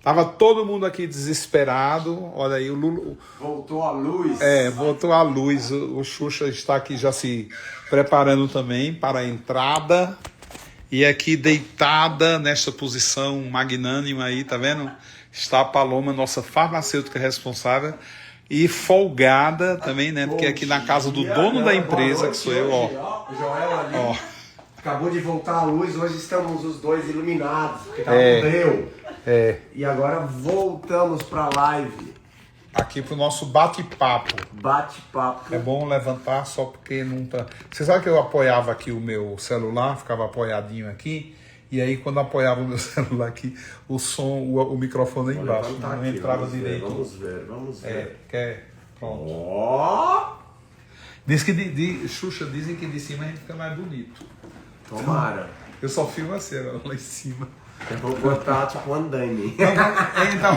Tava todo mundo aqui desesperado. Olha aí, o Lulu. Voltou a luz. Voltou a luz. O Xuxa está aqui já se preparando também para a entrada. E aqui deitada nesta posição magnânima aí, tá vendo? Está a Paloma, nossa farmacêutica responsável. E folgada também, né? Porque aqui na casa do dono da empresa, que sou eu, ó. O Joel ali. Ó. Acabou de voltar a luz, hoje estamos os dois iluminados, porque deu. E agora voltamos pra live. Aqui pro nosso bate-papo. Bate-papo. É bom levantar só porque não tá... Você sabe que eu apoiava aqui o meu celular, ficava apoiadinho aqui, e aí quando apoiava o meu celular aqui, o som, o microfone aí embaixo, não aqui, entrava direito. Vamos ver. Pronto. Ó! Diz que Xuxa, dizem que de cima a gente fica mais bonito. Tomara. Eu só filmo assim agora, lá em cima. Eu vou botar tipo um andaime. Então,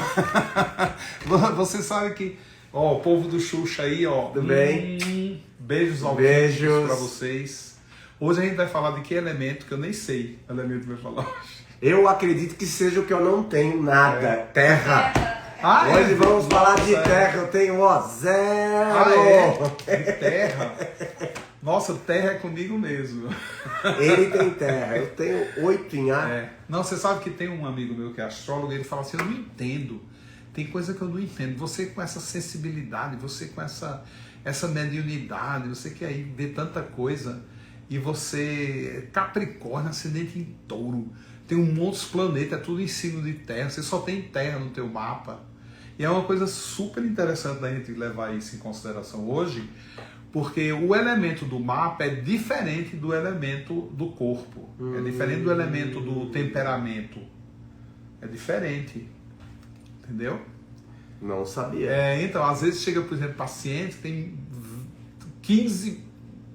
você sabe que, ó, o povo do Xuxa aí, ó. Tudo bem? Beijos Beijos pra vocês. Hoje a gente vai falar de que elemento que eu nem sei. O elemento vai falar hoje. Eu acredito que seja o que eu não tenho nada. Terra. Hoje vamos falar de terra. Eu tenho, zero. De terra? Nossa, terra é comigo mesmo. Ele tem terra, eu tenho 8 em ar. Não, você sabe que tem um amigo meu que é astrólogo, ele fala assim, eu não entendo. Tem coisa que eu não entendo. Você com essa sensibilidade, você com essa mediunidade, você que aí vê tanta coisa, e você, Capricórnio, ascendente em Touro, tem um monte de planetas, é tudo em signo de terra, você só tem terra no teu mapa. E é uma coisa super interessante da gente levar isso em consideração hoje, porque o elemento do mapa é diferente do elemento do corpo. É diferente do elemento do temperamento. É diferente. Entendeu? Não sabia. Então, às vezes chega, por exemplo, paciente que tem 15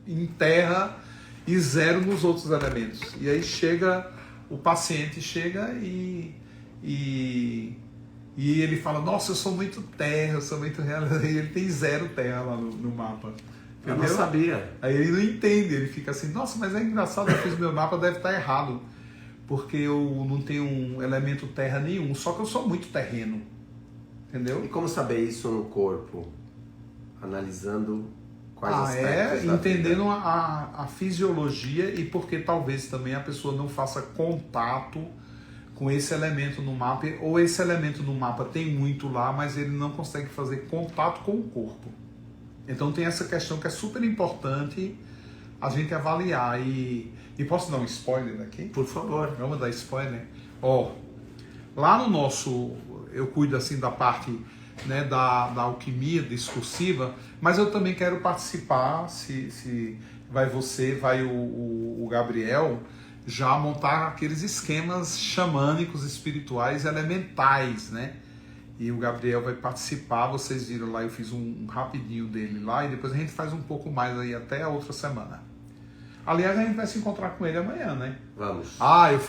em terra e 0 nos outros elementos. E aí o paciente chega e ele fala, nossa, eu sou muito terra, eu sou muito real. E ele tem 0 terra lá no mapa. Entendeu? Eu não sabia. Aí ele não entende, ele fica assim, nossa, mas é engraçado, eu fiz meu mapa, deve estar errado, porque eu não tenho um elemento terra nenhum, só que eu sou muito terreno, entendeu? E como saber isso no corpo? Analisando quais aspectos da entendendo vida? a fisiologia e porque talvez também a pessoa não faça contato com esse elemento no mapa, ou esse elemento no mapa tem muito lá, mas ele não consegue fazer contato com o corpo. Então tem essa questão que é super importante a gente avaliar. E posso dar um spoiler daqui? Por favor. Vamos dar spoiler? Lá no nosso... Eu cuido assim da parte, né, da alquimia discursiva, mas eu também quero participar, se vai você, vai o Gabriel, já montar aqueles esquemas xamânicos, espirituais, elementais, né? E o Gabriel vai participar, vocês viram lá, eu fiz um rapidinho dele lá, e depois a gente faz um pouco mais aí até a outra semana. Aliás, a gente vai se encontrar com ele amanhã, né? Vamos. Eu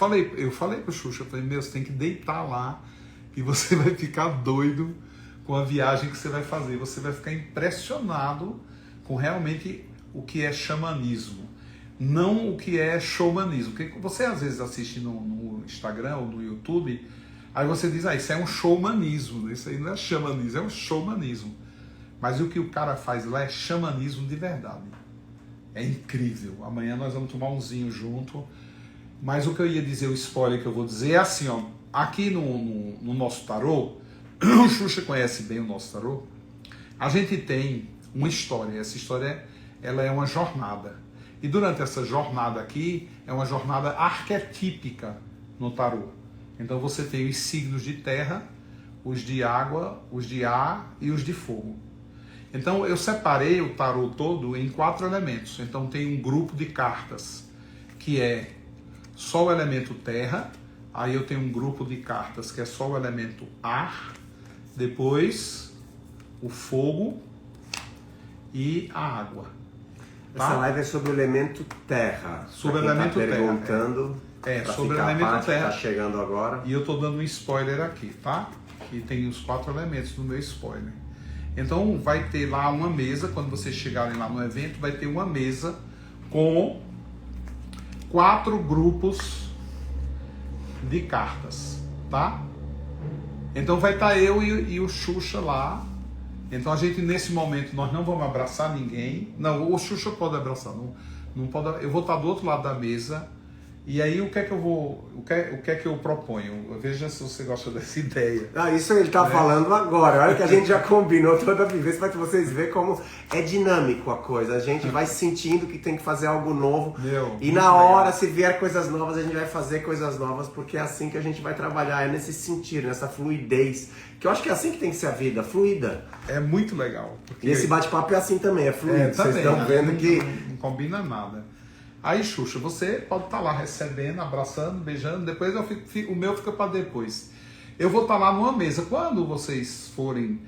falei pro Xuxa, eu falei, você tem que deitar lá, e você vai ficar doido com a viagem que você vai fazer. Você vai ficar impressionado com realmente o que é xamanismo, não o que é showmanismo. Porque você às vezes assiste no Instagram ou no YouTube, aí você diz, isso é um showmanismo, isso aí não é xamanismo, é um showmanismo. Mas o que o cara faz lá é xamanismo de verdade. É incrível. Amanhã nós vamos tomar um vinho junto. Mas o que eu ia dizer, o spoiler que eu vou dizer é assim, aqui no nosso tarô, o Xuxa conhece bem o nosso tarô, a gente tem uma história. Essa história ela é uma jornada. E durante essa jornada aqui, é uma jornada arquetípica no tarô. Então você tem os signos de terra, os de água, os de ar e os de fogo. Então eu separei o tarô todo em 4 elementos. Então tem um grupo de cartas que é só o elemento terra, aí eu tenho um grupo de cartas que é só o elemento ar, depois o fogo e a água. Tá? Essa live é sobre o elemento terra. Sobre o elemento terra. Perguntando. Sobre o elemento terra. Tá chegando agora. E eu tô dando um spoiler aqui, tá? Que tem os 4 elementos no meu spoiler. Então vai ter lá uma mesa, quando vocês chegarem lá no evento, vai ter uma mesa com 4 grupos de cartas, tá? Então vai estar eu e o Xuxa lá. Então a gente, nesse momento, nós não vamos abraçar ninguém. Não, o Xuxa pode abraçar, não pode, eu vou estar do outro lado da mesa. E aí o que é que eu proponho? Veja se você gosta dessa ideia. Isso ele tá falando agora. Olha que a gente já combinou toda a vivência para que vocês verem como é dinâmico a coisa. A gente vai sentindo que tem que fazer algo novo. E na hora, se vier coisas novas, a gente vai fazer coisas novas, porque é assim que a gente vai trabalhar, é nesse sentir, nessa fluidez. Que eu acho que é assim que tem que ser a vida, fluida. É muito legal. E esse bate-papo é assim também, é fluido. Vocês estão vendo que... Não combina nada. Aí, Xuxa, você pode estar lá recebendo, abraçando, beijando, depois o meu fica para depois. Eu vou estar lá numa mesa. Quando vocês forem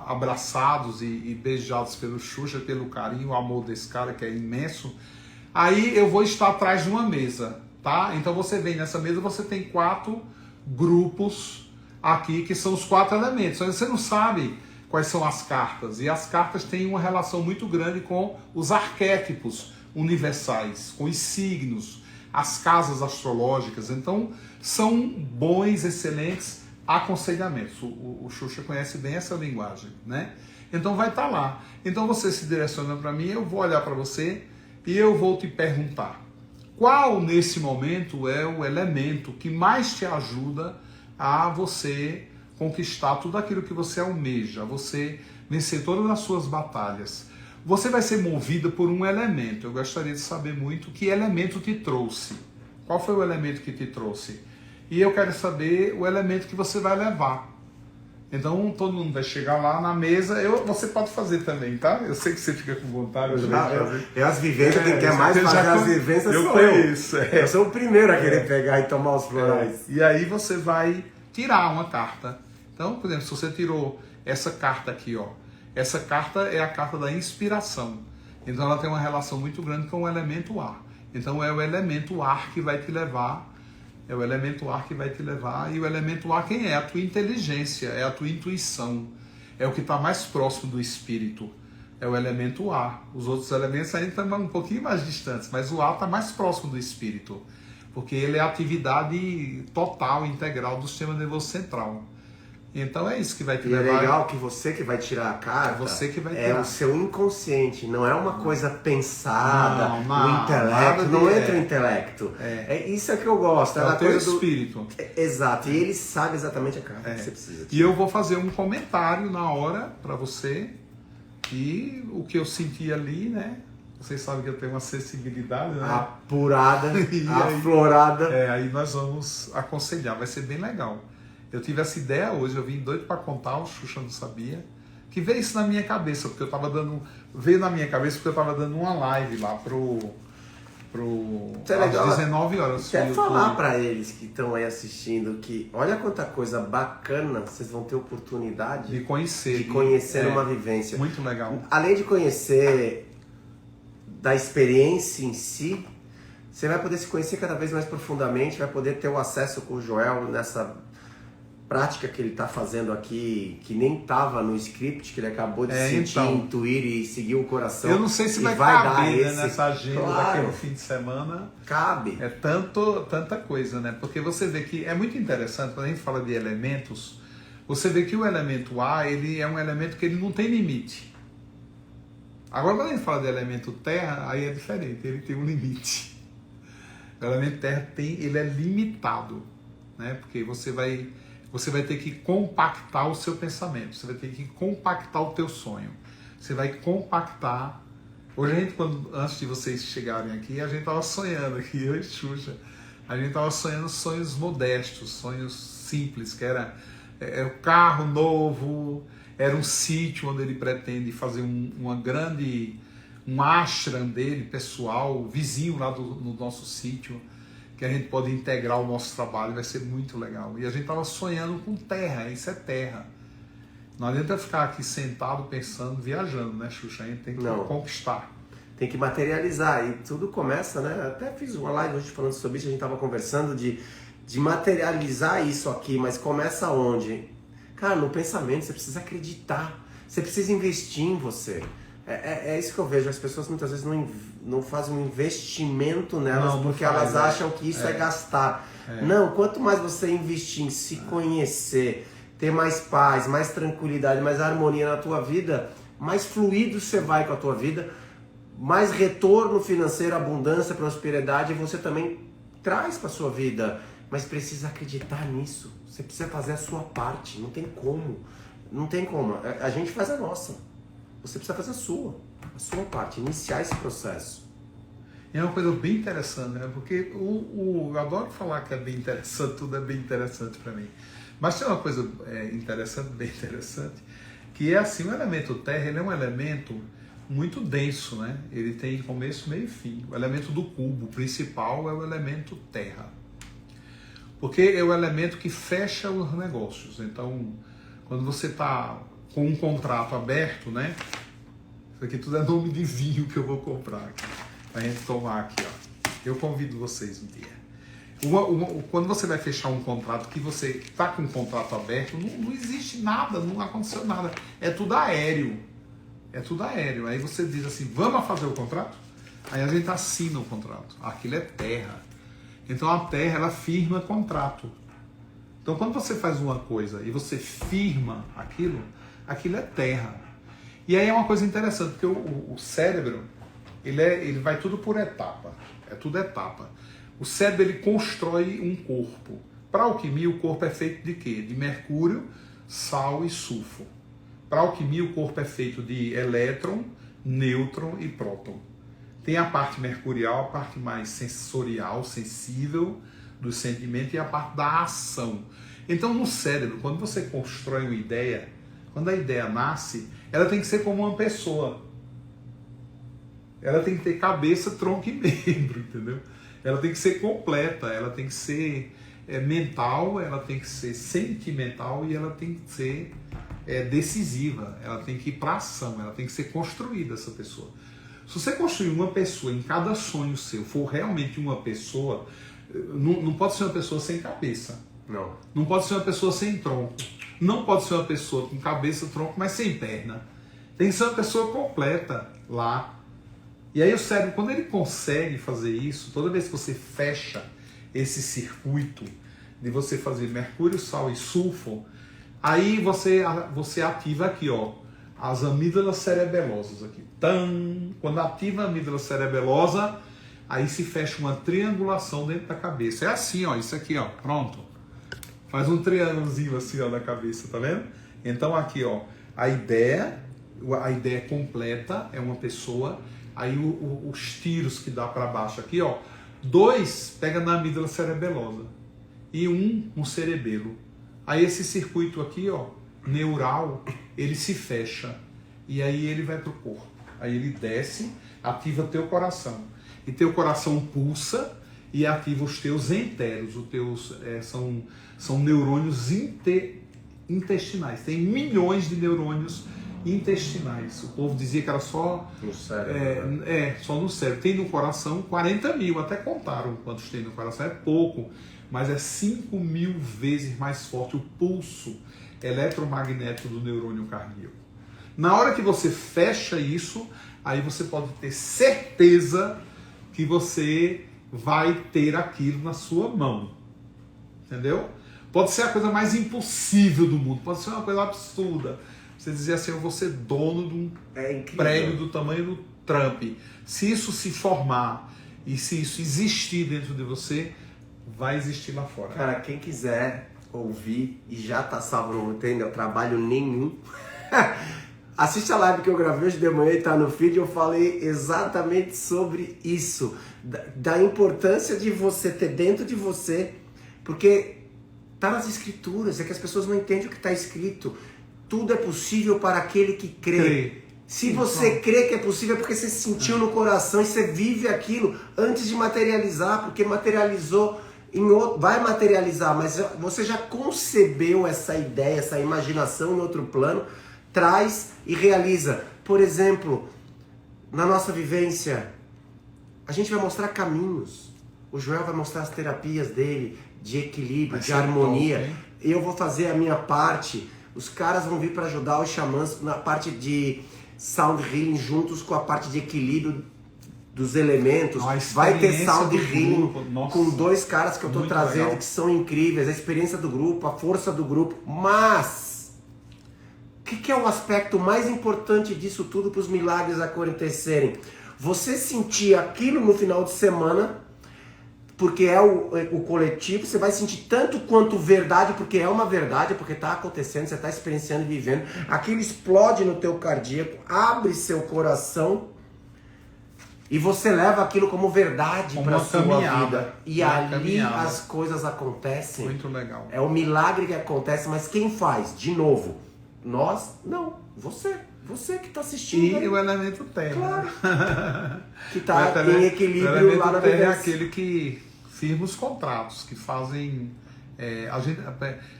abraçados e beijados pelo Xuxa, pelo carinho, o amor desse cara que é imenso, aí eu vou estar atrás de uma mesa, tá? Então você vem nessa mesa, você tem 4 grupos aqui, que são os 4 elementos. Você não sabe quais são as cartas, e as cartas têm uma relação muito grande com os arquétipos universais, com os signos, as casas astrológicas. Então são bons, excelentes aconselhamentos. O Xuxa conhece bem essa linguagem, né? Então vai estar lá. Então você se direciona para mim, eu vou olhar para você e eu vou te perguntar: qual nesse momento é o elemento que mais te ajuda a você conquistar tudo aquilo que você almeja, a você vencer todas as suas batalhas? Você vai ser movida por um elemento. Eu gostaria de saber muito que elemento te trouxe. Qual foi o elemento que te trouxe? E eu quero saber o elemento que você vai levar. Então todo mundo vai chegar lá na mesa. Você pode fazer também, tá? Eu sei que você fica com vontade de fazer. As vivências, quem quer mais fazer as vivências sou eu. Eu sou o primeiro a querer pegar e tomar os florais. E aí você vai tirar uma carta. Então, por exemplo, se você tirou essa carta aqui, ó. Essa carta é a carta da inspiração. Então ela tem uma relação muito grande com o elemento ar. Então é o elemento ar que vai te levar. É o elemento ar que vai te levar. E o elemento ar quem é? A tua inteligência, é a tua intuição. É o que está mais próximo do espírito. É o elemento ar. Os outros elementos ainda estão um pouquinho mais distantes, mas o ar está mais próximo do espírito. Porque ele é a atividade total, integral do sistema nervoso central. Então é isso que vai te levar. É legal que você que vai tirar a carta, você que vai tirar. É o seu inconsciente, não é uma coisa pensada, no intelecto, não entra o intelecto. Isso é que eu gosto. É o teu espírito. Exato, e ele sabe exatamente a carta que você precisa. E eu vou fazer um comentário na hora para você, e o que eu senti ali, né? Vocês sabem que eu tenho uma sensibilidade, né? Apurada, aflorada. Aí nós vamos aconselhar, vai ser bem legal. Eu tive essa ideia hoje, eu vim doido para contar, o Xuxa não sabia, que veio isso na minha cabeça, porque eu tava dando, veio na minha cabeça porque eu tava dando uma live lá às 19 horas. Quero falar para eles que estão aí assistindo que olha quanta coisa bacana vocês vão ter oportunidade de conhecer uma vivência. Muito legal. Além de conhecer da experiência em si, você vai poder se conhecer cada vez mais profundamente, vai poder ter o acesso com o Joel nessa prática que ele está fazendo aqui, que nem estava no script, que ele acabou de sentir, intuir e seguir o coração. Eu não sei se vai caber nessa agenda daqui no fim de semana. Cabe. É tanta coisa, né? Porque você vê que é muito interessante, quando a gente fala de elementos, você vê que o elemento ar, ele é um elemento que ele não tem limite. Agora, quando a gente fala de elemento terra, aí é diferente, ele tem um limite. O elemento terra ele é limitado, né? Porque você vai ter que compactar o seu pensamento, você vai ter que compactar o teu sonho, você vai compactar. Hoje antes de vocês chegarem aqui, a gente estava sonhando aqui, eu e Xuxa, a gente estava sonhando sonhos modestos, sonhos simples, que era um carro novo, era um sítio onde ele pretende fazer um ashram dele, pessoal, vizinho lá no nosso sítio, que a gente pode integrar o nosso trabalho, vai ser muito legal. E a gente estava sonhando com terra, isso é terra. Não adianta ficar aqui sentado pensando, viajando, né, Xuxa? A gente tem que conquistar. Tem que materializar, e tudo começa, né? Até fiz uma live hoje falando sobre isso, a gente estava conversando de materializar isso aqui, mas começa onde? Cara, no pensamento, você precisa acreditar, você precisa investir em você. É isso que eu vejo, as pessoas muitas vezes não fazem um investimento nelas porque elas acham que isso é gastar. Não, quanto mais você investir em se conhecer, ter mais paz, mais tranquilidade, mais harmonia na tua vida, mais fluido você vai com a tua vida, mais retorno financeiro, abundância, prosperidade você também traz para sua vida. Mas precisa acreditar nisso. Você precisa fazer a sua parte. Não tem como. Não tem como. A gente faz a nossa. Você precisa fazer a sua parte, iniciar esse processo. É uma coisa bem interessante, né? Porque eu adoro falar que é bem interessante, tudo é bem interessante para mim. Mas tem uma coisa interessante, bem interessante, que é assim, o elemento terra, ele é um elemento muito denso, né? Ele tem começo, meio e fim. O elemento do cubo principal é o elemento terra. Porque é o elemento que fecha os negócios. Então, quando você está com um contrato aberto, né? Isso aqui tudo é nome de vinho que eu vou comprar aqui, pra gente tomar aqui, ó. Eu convido vocês um dia. Quando você vai fechar um contrato, que você está com um contrato aberto, não existe nada, não aconteceu nada. É tudo aéreo. É tudo aéreo. Aí você diz assim, vamos fazer o contrato? Aí a gente assina o contrato. Aquilo é terra. Então a terra, ela firma contrato. Então quando você faz uma coisa e você firma aquilo é terra. E aí é uma coisa interessante, porque o cérebro, ele vai tudo por etapa. É tudo etapa. O cérebro, ele constrói um corpo. Para a alquimia, o corpo é feito de quê? De mercúrio, sal e sulfo. Para a alquimia, o corpo é feito de elétron, nêutron e próton. Tem a parte mercurial, a parte mais sensorial, sensível do sentimento e a parte da ação. Então, no cérebro, quando você constrói uma ideia, quando a ideia nasce, ela tem que ser como uma pessoa. Ela tem que ter cabeça, tronco e membro, entendeu? Ela tem que ser completa, ela tem que ser mental, ela tem que ser sentimental e ela tem que ser decisiva. Ela tem que ir para ação, ela tem que ser construída, essa pessoa. Se você construir uma pessoa em cada sonho seu, for realmente uma pessoa, não pode ser uma pessoa sem cabeça. Não. Não pode ser uma pessoa sem tronco. Não pode ser uma pessoa com cabeça, tronco, mas sem perna. Tem que ser uma pessoa completa lá. E aí o cérebro, quando ele consegue fazer isso, toda vez que você fecha esse circuito de você fazer mercúrio, sal e sulfo, aí você ativa aqui, ó, as amígdalas cerebelosas aqui. Quando ativa a amígdala cerebelosa, aí se fecha uma triangulação dentro da cabeça. É assim, ó, isso aqui, ó, pronto. Faz um triângulozinho assim, ó, na cabeça, tá vendo? Então aqui, ó, a ideia completa é uma pessoa, aí os tiros que dá para baixo aqui, ó, 2 pega na amígdala cerebelosa e 1 no cerebelo. Aí esse circuito aqui, ó, neural, ele se fecha e aí ele vai pro corpo. Aí ele desce, ativa teu coração. E teu coração pulsa e ativa os teus enteros. Os teus são neurônios intestinais. Tem milhões de neurônios intestinais. O povo dizia que era só no cérebro. Só no cérebro. Tem no coração 40 mil, até contaram quantos tem no coração. É pouco, mas é 5.000 vezes mais forte o pulso eletromagnético do neurônio cardíaco. Na hora que você fecha isso, aí você pode ter certeza que você vai ter aquilo na sua mão. Entendeu? Pode ser a coisa mais impossível do mundo, pode ser uma coisa absurda. Você dizer assim, eu vou ser dono de um prédio do tamanho do Trump. Se isso se formar e se isso existir dentro de você, vai existir lá fora. Cara, quem quiser ouvir e já tá salvo, não tem trabalho nenhum, assiste a live que eu gravei hoje de manhã e tá no feed. Eu falei exatamente sobre isso, da importância de você ter dentro de você, porque tá nas escrituras, é que as pessoas não entendem o que tá escrito. Tudo é possível para aquele que crê. Se você crê que é possível, é porque você sentiu no coração e você vive aquilo antes de materializar, porque materializou vai materializar, mas você já concebeu essa ideia, essa imaginação em outro plano, traz e realiza. Por exemplo, na nossa vivência, a gente vai mostrar caminhos. O Joel vai mostrar as terapias dele, de equilíbrio, de harmonia. Eu vou fazer a minha parte. Os caras vão vir para ajudar os xamãs na parte de sound healing juntos com a parte de equilíbrio dos elementos. A Vai ter experiência sound do healing grupo, nossa, com 2 caras que eu tô muito trazendo legal. que são incríveis, a experiência do grupo, a força do grupo, mas o que é o aspecto mais importante disso tudo para os milagres acontecerem? Você sentir aquilo no final de semana, porque é o coletivo, você vai sentir tanto quanto verdade, porque é uma verdade, porque está acontecendo, você está experienciando e vivendo, aquilo explode no teu cardíaco, abre seu coração e você leva aquilo como verdade para a sua vida. E ali as coisas acontecem. Muito legal. É o milagre que acontece, mas quem faz? De novo, nós? Não, você. Você que está assistindo. E o elemento terra. Claro. Que está em equilíbrio lá na terra é vivência. aquele que firma os contratos, que fazem...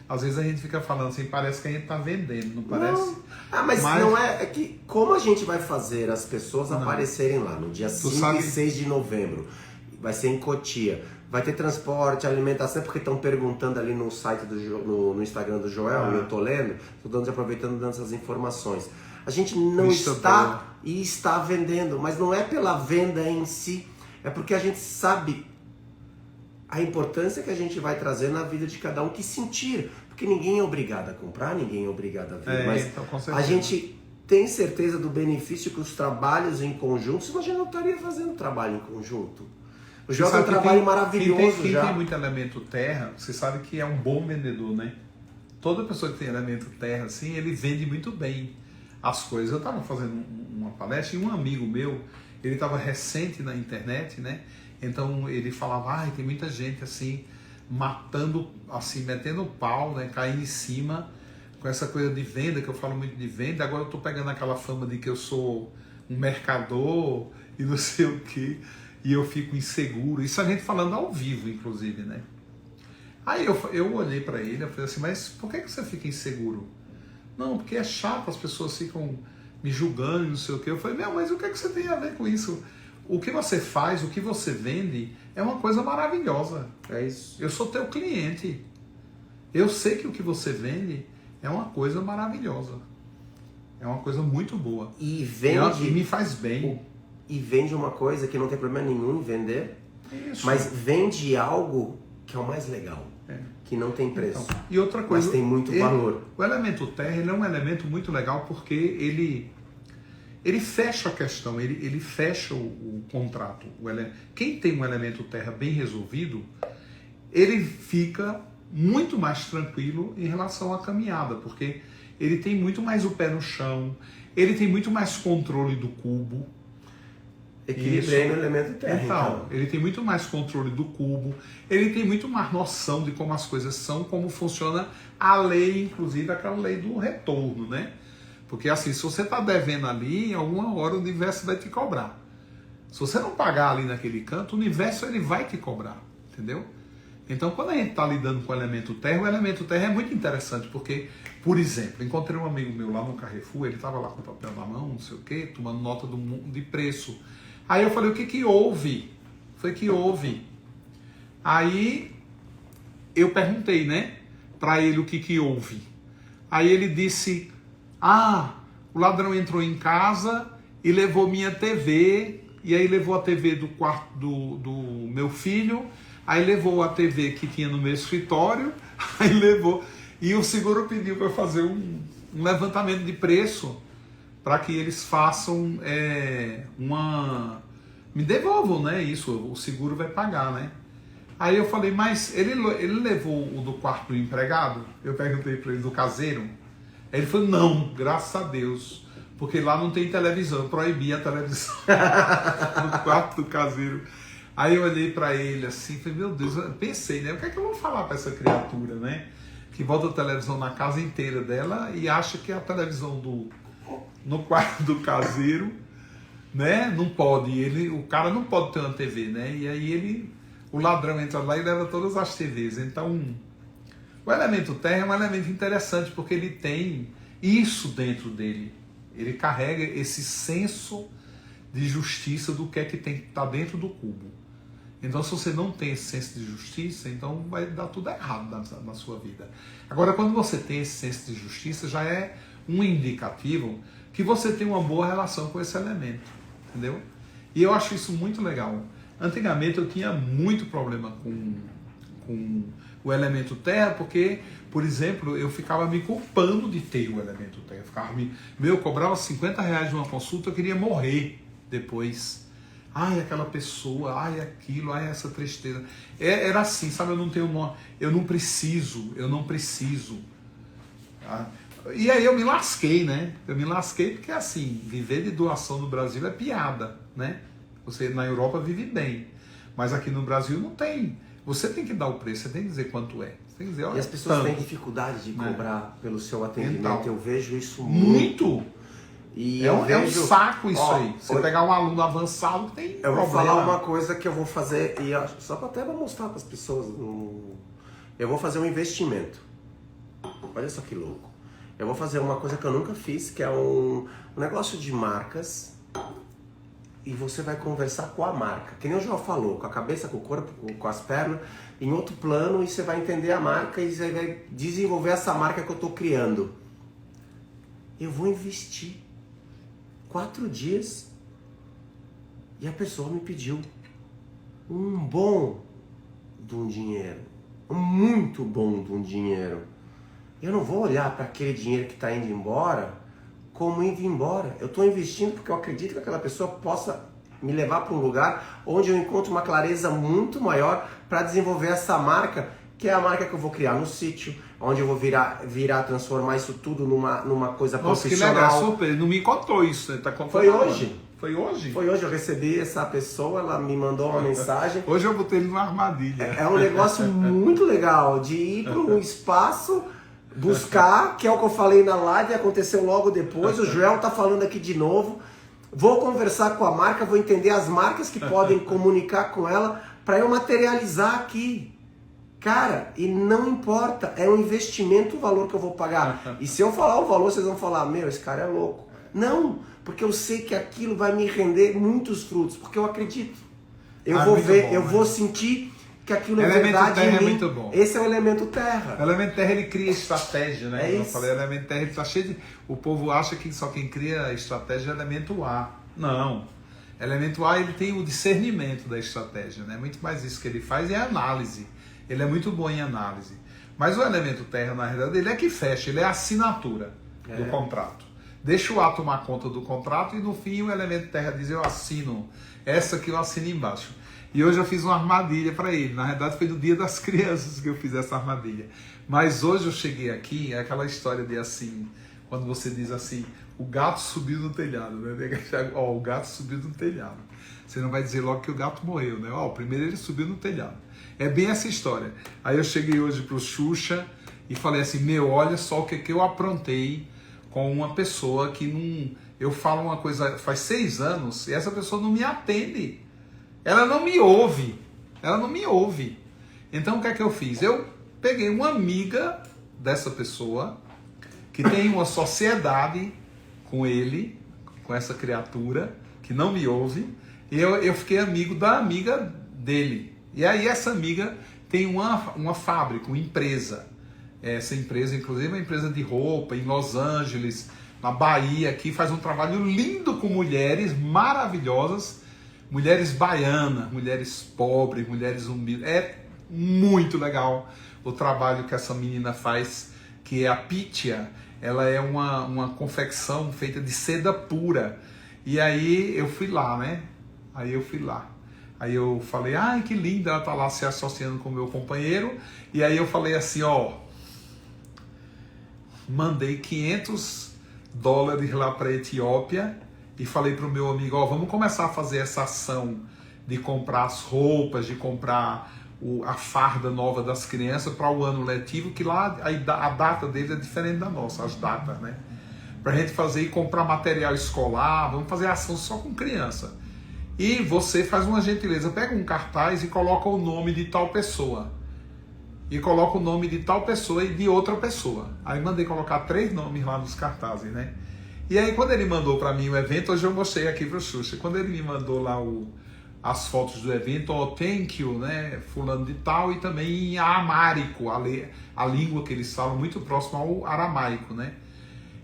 às vezes a gente fica falando assim, parece que a gente está vendendo, não parece? Não. Mas não é que como a gente vai fazer as pessoas aparecerem lá no dia 5 e 6 de novembro, vai ser em Cotia, vai ter transporte, alimentação, porque estão perguntando ali no site no Instagram do Joel, eu tô lendo, tô aproveitando dando essas informações. A gente não está vendendo, mas não é pela venda em si, é porque a gente sabe a importância que a gente vai trazer na vida de cada um que sentir, porque ninguém é obrigado a comprar, ninguém é obrigado a vir, mas então, a gente tem certeza do benefício que os trabalhos em conjunto, senão a gente não estaria fazendo trabalho em conjunto. O Joel é um trabalho maravilhoso. Quem tem muito elemento terra, você sabe que é um bom vendedor, né? Toda pessoa que tem elemento terra, assim, ele vende muito bem as coisas. Eu estava fazendo uma palestra e um amigo meu, ele estava recente na internet, né? Então ele falava, tem muita gente assim, matando, assim, metendo pau, né? Caindo em cima com essa coisa de venda, que eu falo muito de venda. Agora eu estou pegando aquela fama de que eu sou um mercador e não sei o quê, e eu fico inseguro. Isso a gente falando ao vivo, inclusive, né? Aí eu olhei para ele, eu falei assim, mas por que você fica inseguro? Não, porque é chato, as pessoas ficam me julgando e não sei o quê. Eu falei, mas o que você tem a ver com isso? O que você faz, o que você vende é uma coisa maravilhosa. É isso. Eu sou teu cliente. Eu sei que o que você vende é uma coisa maravilhosa. É uma coisa muito boa. E vende... E me faz bem. E vende uma coisa que não tem problema nenhum em vender. Isso. Mas vende algo que é o mais legal. Que não tem preço. Então, e outra coisa, mas tem muito valor. O elemento terra, ele é um elemento muito legal porque ele fecha a questão, ele fecha o contrato. Quem tem um elemento terra bem resolvido, ele fica muito mais tranquilo em relação à caminhada, porque ele tem muito mais o pé no chão, ele tem muito mais controle do cubo. Equilibrei no elemento terra, então. Ele tem muito mais controle do cubo, ele tem muito mais noção de como as coisas são, como funciona a lei, inclusive aquela lei do retorno, né? Porque assim, se você está devendo ali, em alguma hora o universo vai te cobrar. Se você não pagar ali naquele canto, o universo ele vai te cobrar, entendeu? Então, quando a gente está lidando com o elemento terra é muito interessante, porque, por exemplo, encontrei um amigo meu lá no Carrefour, ele estava lá com o papel na mão, não sei o quê, tomando nota de preço. Aí eu falei, o que houve? Foi que houve. Aí eu perguntei, né, para ele o que houve. Aí ele disse, o ladrão entrou em casa e levou minha TV, e aí levou a TV do quarto do meu filho, aí levou a TV que tinha no meu escritório, aí levou, e o seguro pediu para fazer um levantamento de preço, para que eles façam me devolvam, né? Isso, o seguro vai pagar, né? Aí eu falei, mas ele levou o do quarto do empregado? Eu perguntei para ele, do caseiro? Aí ele falou, não, graças a Deus, porque lá não tem televisão, eu proibi a televisão no quarto do caseiro. Aí eu olhei para ele assim, falei, meu Deus, eu pensei, né? O que é que eu vou falar para essa criatura, né? Que bota a televisão na casa inteira dela e acha que a televisão no quarto do caseiro, né? Não pode, o cara não pode ter uma TV, né? E aí o ladrão entra lá e leva todas as TVs. Então, o elemento terra é um elemento interessante porque ele tem isso dentro dele. Ele carrega esse senso de justiça do que é que tem que estar dentro do cubo. Então, se você não tem esse senso de justiça, então vai dar tudo errado na sua vida. Agora, quando você tem esse senso de justiça, já é um indicativo que você tem uma boa relação com esse elemento, entendeu? E eu acho isso muito legal. Antigamente eu tinha muito problema com o elemento terra, porque, por exemplo, eu ficava me culpando de ter o elemento terra. Eu cobrava R$50 de uma consulta, eu queria morrer depois. Ai, aquela pessoa, ai, aquilo, ai, essa tristeza. Era assim, sabe? Eu não preciso. E aí eu me lasquei, né? Eu me lasquei porque, assim, viver de doação no Brasil é piada, né? Você na Europa vive bem, mas aqui no Brasil não tem. Você tem que dar o preço, você tem que dizer quanto é. Você tem que dizer, olha, e as pessoas têm dificuldade de cobrar pelo seu atendimento. Eu vejo isso muito. E é um saco isso aí. Você pegar um aluno avançado, tem eu problema. vou falar uma coisa que eu vou fazer, e só até vou mostrar para as pessoas. Eu vou fazer um investimento. Olha só que louco. Eu vou fazer uma coisa que eu nunca fiz, que é um negócio de marcas. E você vai conversar com a marca. Que nem o João falou, com a cabeça, com o corpo, com as pernas, em outro plano, e você vai entender a marca e você vai desenvolver essa marca que eu estou criando. Eu vou investir 4 dias e a pessoa me pediu um bom de um dinheiro, um muito bom de um dinheiro. Eu não vou olhar para aquele dinheiro que está indo embora como indo embora. Eu estou investindo porque eu acredito que aquela pessoa possa me levar para um lugar onde eu encontro uma clareza muito maior para desenvolver essa marca, que é a marca que eu vou criar no sítio, onde eu vou virar transformar isso tudo numa coisa profissional. Nossa, que legal, surpresa. Não me contou isso, né? Tá contando. Foi hoje. Foi hoje? Foi hoje, eu recebi essa pessoa, ela me mandou uma mensagem. Hoje eu botei ele numa armadilha. É um negócio muito legal, de ir para um espaço, buscar, que é o que eu falei na live, aconteceu logo depois, o Joel tá falando aqui de novo. Vou conversar com a marca, vou entender as marcas que podem comunicar com ela para eu materializar aqui. Cara, e não importa, é um investimento o valor que eu vou pagar. E se eu falar o valor, vocês vão falar, meu, esse cara é louco. Não, porque eu sei que aquilo vai me render muitos frutos, porque eu acredito. Eu vou ver, bom, eu vou sentir que aquilo é verdade em mim. É muito bom. Esse é o elemento terra. O elemento terra, ele cria estratégia, né? É isso. Eu falei, o elemento terra, ele tá cheio de... O povo acha que só quem cria estratégia é o elemento A. Não. Elemento A, ele tem o discernimento da estratégia, né? Muito mais isso que ele faz é a análise. Ele é muito bom em análise. Mas o elemento terra, na realidade, ele é que fecha, ele é a assinatura do contrato. Deixa o A tomar conta do contrato e no fim o elemento terra diz, eu assino, essa que eu assino embaixo. E hoje eu fiz uma armadilha para ele. Na verdade foi no dia das crianças que eu fiz essa armadilha. Mas hoje eu cheguei aqui, é aquela história de assim, quando você diz assim, o gato subiu no telhado, né? Ó, o gato subiu no telhado. Você não vai dizer logo que o gato morreu, né? Ó, primeiro ele subiu no telhado. É bem essa história. Aí eu cheguei hoje pro Xuxa e falei assim, meu, olha só o que eu aprontei com uma pessoa que não... Eu falo uma coisa faz 6 anos e essa pessoa não me atende. Ela não me ouve. Ela não me ouve. Então o que é que eu fiz? Eu peguei uma amiga dessa pessoa que tem uma sociedade com ele, com essa criatura que não me ouve, e eu fiquei amigo da amiga dele. E aí essa amiga tem uma fábrica, uma empresa. Essa empresa, inclusive, é uma empresa de roupa em Los Angeles, na Bahia, que faz um trabalho lindo com mulheres maravilhosas, mulheres baianas, mulheres pobres, mulheres humildes. É muito legal o trabalho que essa menina faz, que é a Pitia. Ela é uma confecção feita de seda pura. E aí eu fui lá, né? Aí eu falei, ai que linda, ela tá lá se associando com o meu companheiro. E aí eu falei assim, ó, mandei $500 lá para a Etiópia e falei pro meu amigo, ó, vamos começar a fazer essa ação de comprar as roupas, de comprar a farda nova das crianças para o ano letivo, que lá a data deles é diferente da nossa, as datas, né? Pra gente fazer e comprar material escolar, vamos fazer ação só com criança. E você faz uma gentileza, pega um cartaz e coloca o nome de tal pessoa. E coloca o nome de tal pessoa e de outra pessoa. Aí mandei colocar 3 nomes lá nos cartazes, né? E aí quando ele mandou para mim o evento, hoje eu mostrei aqui pro Xuxa, quando ele me mandou lá as fotos do evento, ó, thank you, né, fulano de tal, e também em amárico, a língua que eles falam, muito próximo ao aramaico, né?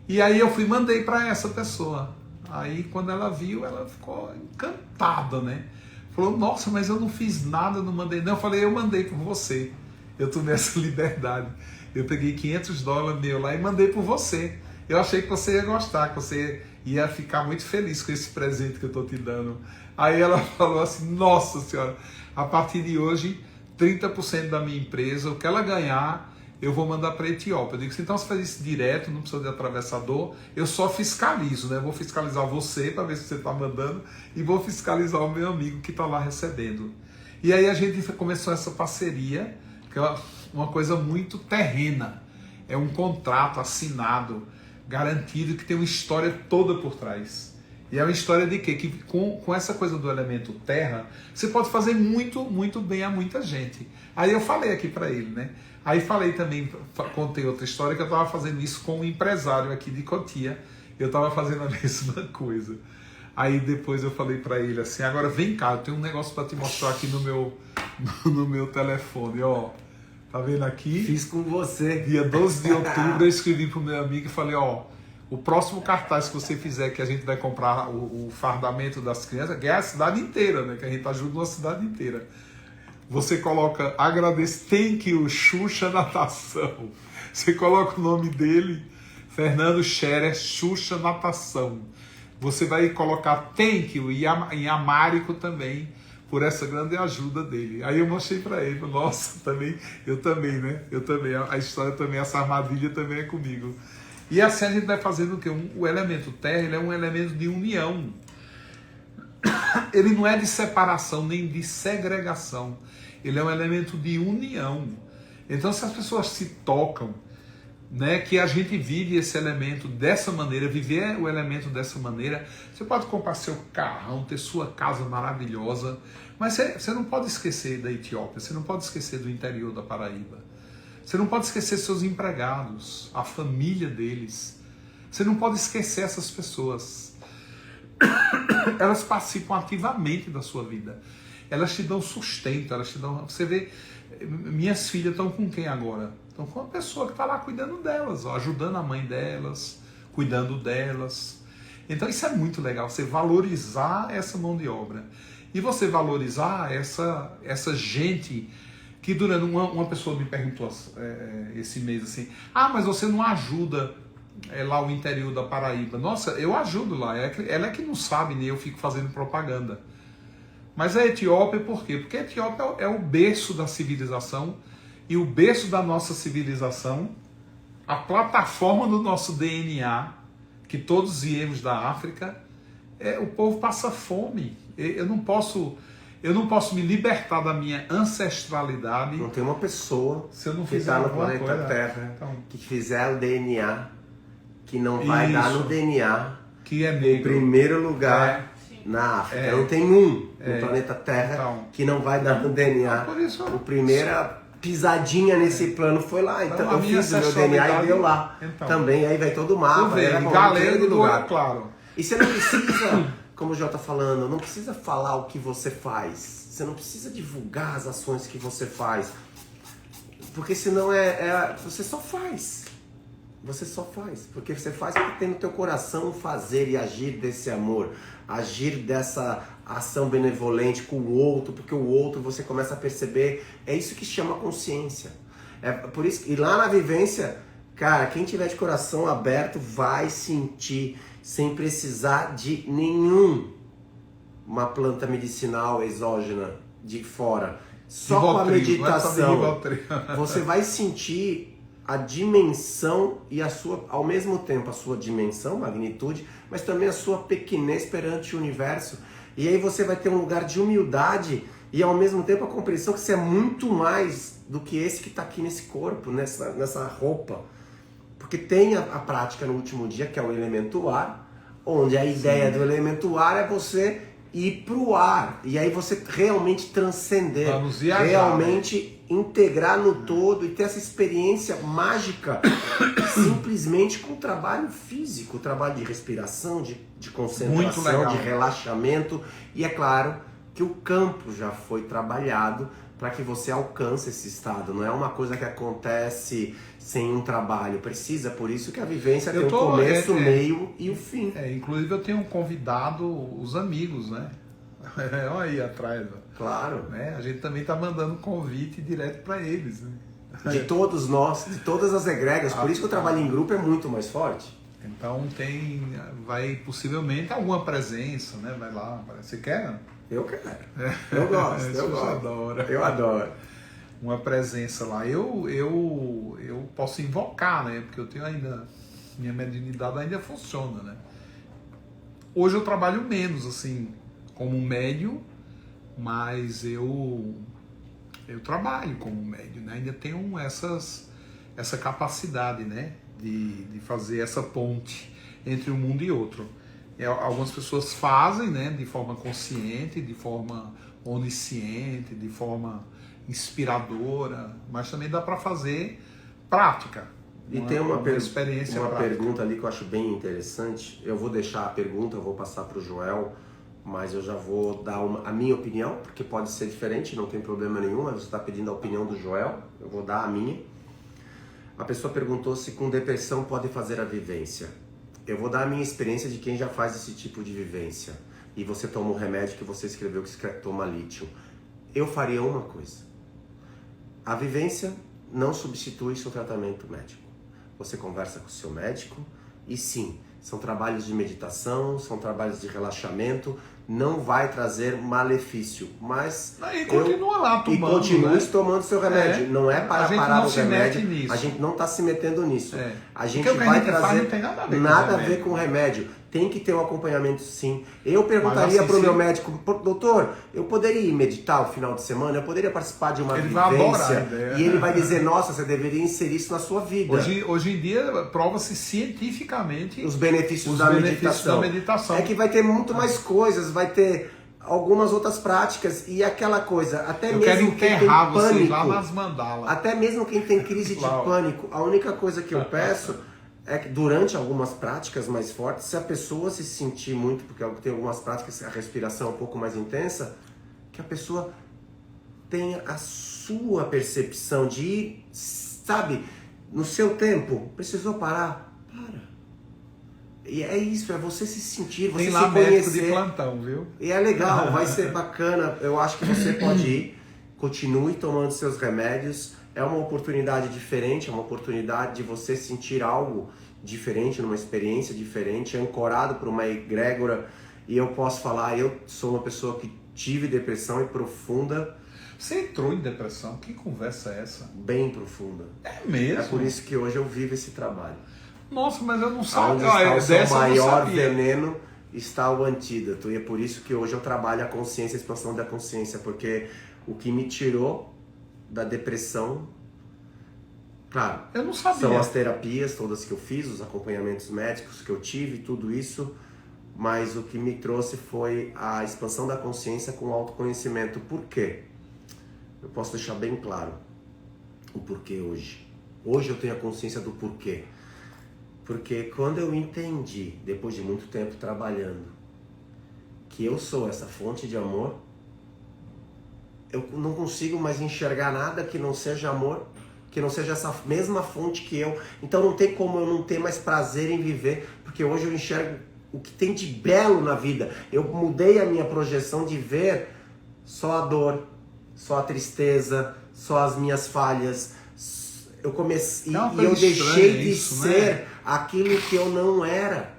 E aí eu mandei para essa pessoa. Aí quando ela viu, ela ficou encantada, né? Falou, nossa, mas eu não fiz nada, não mandei. Não, eu falei, eu mandei por você. Eu tomei essa liberdade. Eu peguei $500 meu lá e mandei por você. Eu achei que você ia gostar, que você ia ficar muito feliz com esse presente que eu estou te dando. Aí ela falou assim, nossa senhora, a partir de hoje, 30% da minha empresa, o que ela ganhar, eu vou mandar para a Etiópia. Eu digo assim, então você faz isso direto, não precisa de atravessador, eu só fiscalizo, né? Eu vou fiscalizar você para ver se você está mandando e vou fiscalizar o meu amigo que está lá recebendo. E aí a gente começou essa parceria, que é uma coisa muito terrena, é um contrato assinado, garantido, que tem uma história toda por trás. E é uma história de quê? Que com essa coisa do elemento terra, você pode fazer muito, muito bem a muita gente. Aí eu falei aqui para ele, né? Aí falei também, contei outra história, que eu estava fazendo isso com um empresário aqui de Cotia. Eu estava fazendo a mesma coisa. Aí depois eu falei para ele assim, agora vem cá, eu tenho um negócio para te mostrar aqui no meu telefone, ó. Tá vendo aqui? Fiz com você. Dia 12 de outubro eu escrevi pro meu amigo e falei, ó, o próximo cartaz que você fizer, que a gente vai comprar o fardamento das crianças, que é a cidade inteira, né? Que a gente ajuda uma cidade inteira. Você coloca, agradeço, thank you, Xuxa Natação. Você coloca o nome dele, Fernando Scherer, Xuxa Natação. Você vai colocar thank you em amárico também, por essa grande ajuda dele. Aí eu mostrei para ele, nossa, eu também, né? Eu também, a história também, essa armadilha também é comigo. E assim a gente vai fazendo o quê? O elemento terra, ele é um elemento de união. Ele não é de separação, nem de segregação. Ele é um elemento de união. Então se as pessoas se tocam, né, que a gente vive esse elemento dessa maneira, viver o elemento dessa maneira, você pode comprar seu carrão, ter sua casa maravilhosa, mas você não pode esquecer da Etiópia, você não pode esquecer do interior da Paraíba, você não pode esquecer seus empregados, a família deles, você não pode esquecer essas pessoas. Elas participam ativamente da sua vida, elas te dão sustento, elas te dão... Você vê, minhas filhas estão com quem agora? Estão com uma pessoa que está lá cuidando delas, ó, ajudando a mãe delas, cuidando delas. Então isso é muito legal, você valorizar essa mão de obra. E você valorizar essa gente que durante... Uma pessoa me perguntou esse mês assim, mas você não ajuda lá o interior da Paraíba? Nossa, eu ajudo lá, ela é que não sabe, nem eu fico fazendo propaganda. Mas a Etiópia, por quê? Porque a Etiópia é o berço da civilização, e o berço da nossa civilização, a plataforma do nosso DNA, que todos viemos da África, o povo passa fome. Eu não posso me libertar da minha ancestralidade. Não tem uma pessoa se eu não que fizer está no alguma planeta coisa, Terra então, que fizer o DNA, que não vai dar no DNA, que é em negro. primeiro lugar na África. Não tem no planeta Terra então, que não vai dar no DNA. Por isso, a primeira pisadinha nesse plano foi lá. Então eu fiz o meu DNA e deu lá. Então, também aí vai todo o mapa. Galera do lugar, claro. E você não precisa, como o Jô tá falando, não precisa falar o que você faz. Você não precisa divulgar as ações que você faz. Porque senão você só faz. Você só faz. Porque você faz porque tem no teu coração fazer e agir desse amor. Agir dessa ação benevolente com o outro. Porque o outro você começa a perceber. É isso que chama consciência. É por isso, e lá na vivência, cara, quem tiver de coração aberto vai sentir sem precisar de uma planta medicinal exógena de fora. Só com a meditação você vai sentir a dimensão e ao mesmo tempo a sua dimensão, magnitude, mas também a sua pequenez perante o universo. E aí você vai ter um lugar de humildade e ao mesmo tempo a compreensão que você é muito mais do que esse que está aqui nesse corpo, nessa roupa. Porque tem a prática no último dia, que é o elemento ar, onde a ideia do elemento ar é você ir para o ar. E aí você realmente transcender, realmente integrar no todo e ter essa experiência mágica simplesmente com o trabalho físico, trabalho de respiração, de concentração, de relaxamento. E é claro que o campo já foi trabalhado para que você alcance esse estado. Não é uma coisa que acontece sem um trabalho. Precisa, por isso que a vivência tem o começo, o meio e o fim. Inclusive eu tenho convidado os amigos, né? Olha aí atrás. Claro. Né? A gente também está mandando convite direto para eles. Né? De todos nós, de todas as egregas. Por isso que o trabalho em grupo é muito mais forte. Então vai possivelmente alguma presença, né? Vai lá. Você quer? Eu quero. Eu gosto. Eu adoro. Uma presença lá. Eu posso invocar, né? Porque eu tenho ainda. Minha mediunidade ainda funciona, né? Hoje eu trabalho menos, assim, como médium, mas eu trabalho como médium, né? Ainda tenho essa capacidade, né? De fazer essa ponte entre um mundo e outro. Algumas pessoas fazem, né, de forma consciente, de forma onisciente, de forma inspiradora, mas também dá para fazer prática. E tem uma experiência uma prática. Pergunta ali que eu acho bem interessante. Eu vou deixar a pergunta, eu vou passar para o Joel, mas eu já vou dar a minha opinião, porque pode ser diferente, não tem problema nenhum, mas você está pedindo a opinião do Joel, eu vou dar a minha. A pessoa perguntou se com depressão pode fazer a vivência. Eu vou dar a minha experiência de quem já faz esse tipo de vivência. E você toma o remédio que você escreveu que toma lítio. Eu faria uma coisa. A vivência não substitui seu tratamento médico. Você conversa com o seu médico e sim, são trabalhos de meditação, são trabalhos de relaxamento, não vai trazer malefício, mas... E continua lá tomando, e continue, né? tomando seu remédio. Não é para parar o remédio. A gente não está se metendo nisso. A gente vai trazer... Não tem nada a ver com o remédio. Tem que ter um acompanhamento, sim. Eu perguntaria para o meu médico, doutor, eu poderia ir meditar o final de semana? Eu poderia participar de uma vivência? E ele vai dizer, nossa, você deveria inserir isso na sua vida. Hoje em dia, prova-se cientificamente os benefícios da meditação. É que vai ter muito mais coisas, vai ter algumas outras práticas e aquela coisa, até eu mesmo quero enterrar vocês lá nas mandalas. Até mesmo quem tem crise de pânico, a única coisa que eu peço é que durante algumas práticas mais fortes, se a pessoa se sentir muito, porque tem algumas práticas a respiração é um pouco mais intensa, que a pessoa tenha a sua percepção de ir, sabe, no seu tempo, precisou parar, para. E é isso, é você se sentir, você tem se lá conhecer. Médico de plantão, viu? E é legal, vai ser bacana. Eu acho que você pode ir, continue tomando seus remédios. É uma oportunidade diferente, é uma oportunidade de você sentir algo diferente, numa experiência diferente, ancorado por uma egrégora. E eu posso falar, eu sou uma pessoa que tive depressão e profunda. Você entrou em depressão? Que conversa é essa? Bem profunda. É mesmo? É por isso que hoje eu vivo esse trabalho. Nossa, mas eu não sabia. Onde está o seu maior veneno, está o antídoto. E é por isso que hoje eu trabalho a consciência, a expansão da consciência, porque o que me tirou da depressão, claro, eu não sabia. São as terapias todas que eu fiz, os acompanhamentos médicos que eu tive, tudo isso, mas o que me trouxe foi a expansão da consciência com o autoconhecimento. Por quê? Eu posso deixar bem claro o porquê hoje. Hoje eu tenho a consciência do porquê. Porque quando eu entendi, depois de muito tempo trabalhando, que eu sou essa fonte de amor, eu não consigo mais enxergar nada que não seja amor, que não seja essa mesma fonte que eu. Então não tem como eu não ter mais prazer em viver, porque hoje eu enxergo o que tem de belo na vida. Eu mudei a minha projeção de ver só a dor, só a tristeza, só as minhas falhas. Eu comecei e eu deixei de ser aquilo que eu não era.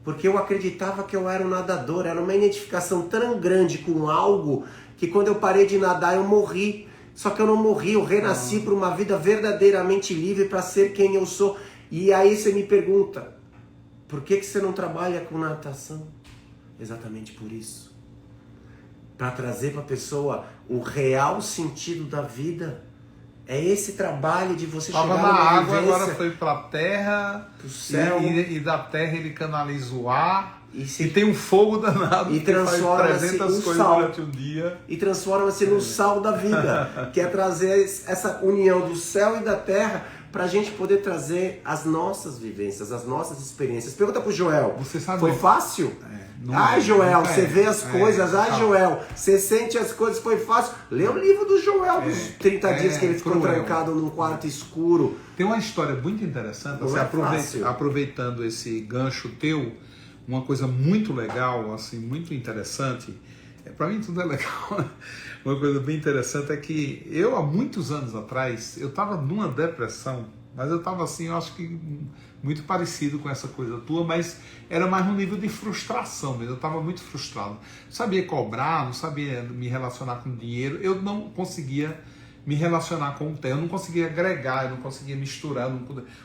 Porque eu acreditava que eu era um nadador. Era uma identificação tão grande com algo que quando eu parei de nadar eu morri. Só que eu não morri, eu renasci para uma vida verdadeiramente livre para ser quem eu sou. E aí você me pergunta, por que você não trabalha com natação? Exatamente por isso. Para trazer para a pessoa o real sentido da vida. É esse trabalho de você chegar numa água, vivência. Agora foi para a terra, pro céu. E da terra ele canaliza o ar, e tem um fogo danado e que faz 300 coisas sal, durante um dia. E transforma-se no sal da vida, que é trazer essa união do céu e da terra pra gente poder trazer as nossas vivências, as nossas experiências. Pergunta pro Joel, Você sabe, foi fácil? Não Joel, nunca você vê as coisas, Joel, você sente as coisas, foi fácil. Lê o livro do Joel, dos 30 dias que ele ficou trancado num quarto escuro. Tem uma história muito interessante, você aproveitando esse gancho teu, uma coisa muito legal, assim, muito interessante, para mim tudo é legal, uma coisa bem interessante é que eu, há muitos anos atrás, eu estava numa depressão, mas eu estava assim, eu acho que muito parecido com essa coisa tua, mas era mais um nível de frustração mesmo, eu estava muito frustrado. Não sabia cobrar, não sabia me relacionar com dinheiro, eu não conseguia me relacionar com o terra, eu não conseguia agregar, eu não conseguia misturar,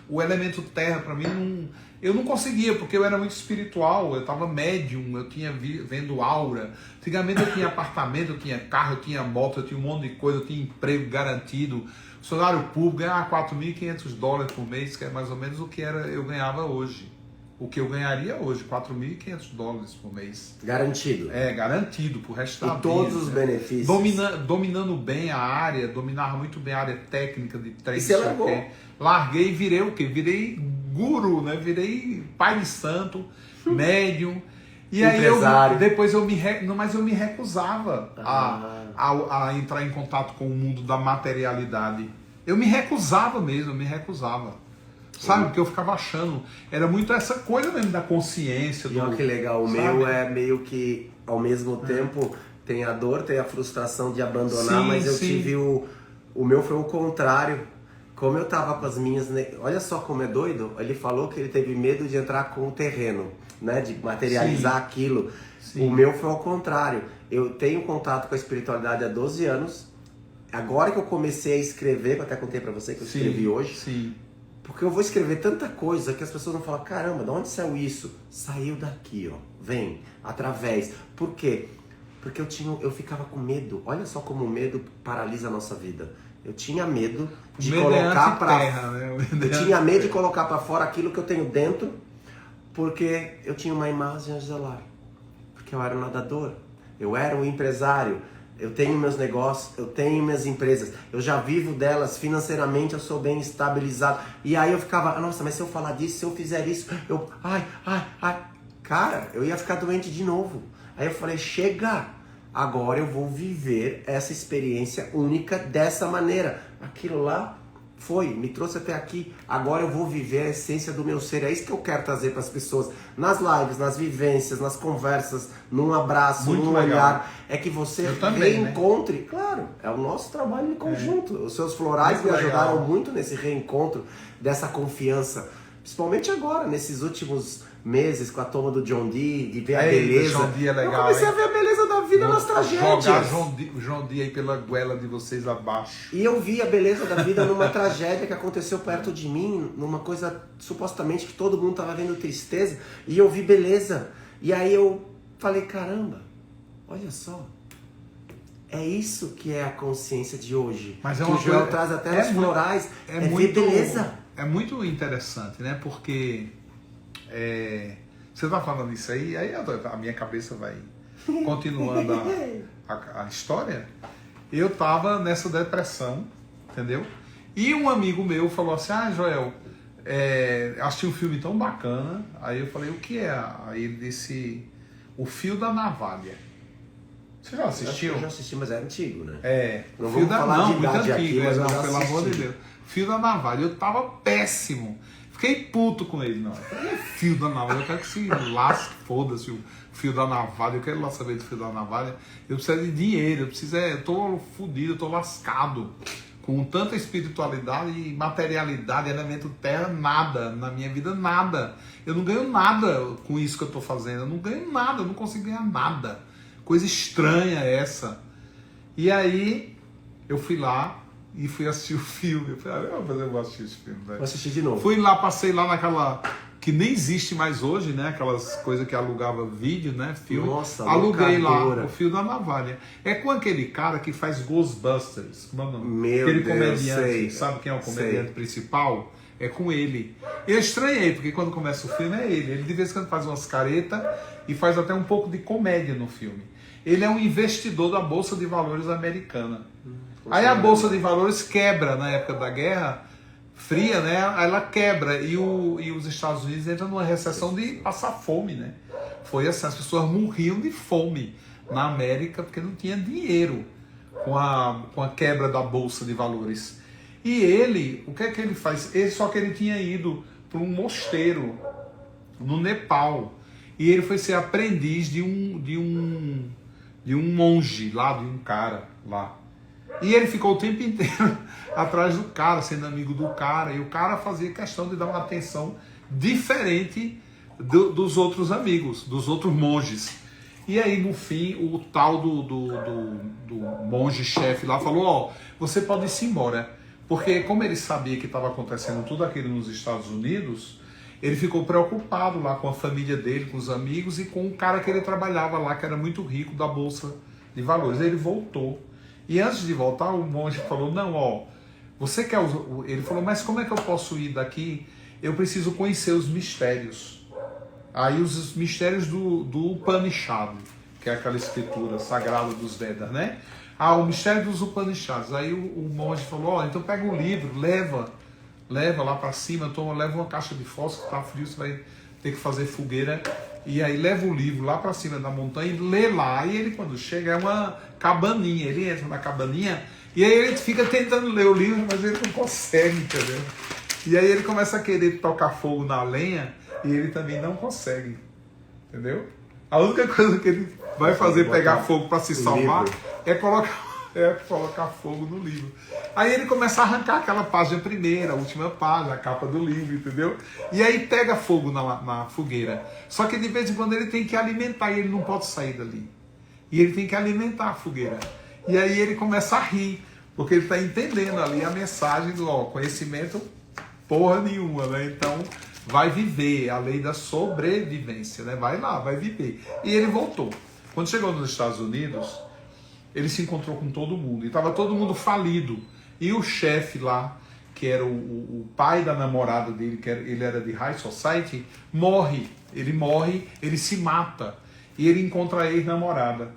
o elemento terra para mim, eu não conseguia, porque eu era muito espiritual, eu estava médium, eu tinha vendo aura, antigamente eu tinha apartamento, eu tinha carro, eu tinha moto, eu tinha um monte de coisa, eu tinha emprego garantido, funcionário público, ganhava $4.500 por mês, que é mais ou menos o que eu ganhava hoje. O que eu ganharia hoje, $4.500 por mês. Garantido. Garantido pro resto da vida. E todos os benefícios. Dominando bem a área, dominava muito bem a área técnica de três. E você largou? Larguei e virei o quê? Virei guru, né? Virei pai de santo, médium. E aí depois eu me recusava a entrar em contato com o mundo da materialidade. Eu me recusava mesmo, eu me recusava. Sabe, porque eu ficava achando, era muito essa coisa mesmo da consciência. E olha que legal, o meu é meio que, ao mesmo tempo, tem a dor, tem a frustração de abandonar, mas eu tive o meu foi o contrário. Como eu tava com as minhas, olha só como é doido, ele falou que ele teve medo de entrar com o terreno, né, de materializar aquilo. Sim. O meu foi ao contrário, eu tenho contato com a espiritualidade há 12 anos, agora que eu comecei a escrever, que eu até contei pra você que eu escrevi hoje, porque eu vou escrever tanta coisa que as pessoas vão falar, caramba, de onde saiu isso? Saiu daqui, ó. Vem, através. Por quê? Porque eu ficava com medo. Olha só como o medo paralisa a nossa vida. Eu tinha medo de colocar eu tinha medo de colocar para fora aquilo que eu tenho dentro, porque eu tinha uma imagem a zelar. Porque eu era um nadador, eu era um empresário. Eu tenho meus negócios, eu tenho minhas empresas, eu já vivo delas, financeiramente eu sou bem estabilizado. E aí eu ficava, nossa, mas se eu falar disso, se eu fizer isso, cara, eu ia ficar doente de novo. Aí eu falei, chega, agora eu vou viver essa experiência única dessa maneira. Aquilo lá me trouxe até aqui, agora eu vou viver a essência do meu ser. É isso que eu quero trazer para as pessoas, nas lives, nas vivências, nas conversas, num abraço, num olhar. É que você reencontre, né? Claro, é o nosso trabalho em conjunto. Os seus florais me ajudaram muito nesse reencontro, dessa confiança. Principalmente agora, nesses últimos meses, com a toma do John Dee, de ver a beleza. John Dee é legal, eu comecei a ver a beleza da vida nas tragédias. Jogar John Dee aí pela goela de vocês abaixo. E eu vi a beleza da vida numa tragédia que aconteceu perto de mim, numa coisa supostamente que todo mundo estava vendo tristeza, e eu vi beleza. E aí eu falei, caramba, olha só. É isso que é a consciência de hoje. Mas que o Joel traz até nos florais, ver beleza. É muito interessante, né? Porque você tá falando isso aí a minha cabeça vai continuando a história. Eu tava nessa depressão, entendeu? E um amigo meu falou assim, Joel, assisti um filme tão bacana. Aí eu falei, o que é? Aí ele disse, O Fio da Navalha. Você já assistiu? Eu já assisti, mas é antigo, né? Não vamos falar de idade aqui, mas pelo amor de Deus. Fio da Navalha, eu tava péssimo. Fiquei puto com ele, não. Fio da Navalha, eu quero que se lasque, foda-se o fio da navalha, eu quero lá saber do fio da navalha. Eu preciso de dinheiro, eu tô fodido, eu tô lascado. Com tanta espiritualidade e materialidade, elemento terra, nada. Na minha vida, nada. Eu não ganho nada com isso que eu tô fazendo. Eu não ganho nada, eu não consigo ganhar nada. Coisa estranha essa. E aí, eu fui lá e fui assistir o filme. Eu falei, eu vou assistir esse filme. Né? Vou assistir de novo. Fui lá, passei lá naquela... que nem existe mais hoje, né? Aquelas coisas que alugava vídeo, né? Filme. Nossa, aluguei locadora. Lá o Fio da Navalha. É com aquele cara que faz Ghostbusters. Como é o nome? Meu aquele Deus, comediante. sei. Sabe quem é o comediante principal? É com ele. Eu estranhei, porque quando começa o filme é ele. Ele de vez em quando faz umas caretas e faz até um pouco de comédia no filme. Ele é um investidor da Bolsa de Valores americana. Aí a Bolsa de Valores quebra na época da guerra. fria, né? Ela quebra e os Estados Unidos entram numa recessão de passar fome, né? Foi assim, as pessoas morriam de fome na América porque não tinha dinheiro com a quebra da Bolsa de Valores. E ele, o que é que ele faz? Só que ele tinha ido para um mosteiro no Nepal e ele foi ser aprendiz de um monge lá, de um cara lá. E ele ficou o tempo inteiro atrás do cara, sendo amigo do cara, e o cara fazia questão de dar uma atenção diferente dos outros amigos, dos outros monges. E aí, no fim, o tal do monge-chefe lá falou, ó, você pode ir embora. Porque como ele sabia que estava acontecendo tudo aquilo nos Estados Unidos, ele ficou preocupado lá com a família dele, com os amigos e com o cara que ele trabalhava lá, que era muito rico, da Bolsa de Valores. Ele voltou. E antes de voltar, o monge falou, não, ó, você quer... Ele falou, mas como é que eu posso ir daqui? Eu preciso conhecer os mistérios. Aí os mistérios do Upanishad, que é aquela escritura sagrada dos Vedas, né? Ah, o mistério dos Upanishads. Aí o monge falou, ó, então pega um livro, leva lá para cima, leva uma caixa de fósforo, tá frio, você vai ter que fazer fogueira. E aí leva o livro lá para cima da montanha e lê lá. E ele, quando chega, é uma cabaninha. Ele entra na cabaninha e aí ele fica tentando ler o livro, mas ele não consegue, entendeu? E aí ele começa a querer tocar fogo na lenha e ele também não consegue, entendeu? A única coisa que ele vai fazer pegar fogo para se salvar é colocar fogo no livro. Aí ele começa a arrancar aquela página primeira, a última página, a capa do livro, entendeu? E aí pega fogo na fogueira. Só que de vez em quando ele tem que alimentar e ele não pode sair dali. E ele tem que alimentar a fogueira. E aí ele começa a rir, porque ele está entendendo ali a mensagem do conhecimento porra nenhuma, né? Então vai viver a lei da sobrevivência, né? Vai lá, vai viver. E ele voltou. Quando chegou nos Estados Unidos, ele se encontrou com todo mundo. E estava todo mundo falido. E o chefe lá, que era o pai da namorada dele, ele era de high society, morre. Ele se mata. E ele encontra a ex-namorada.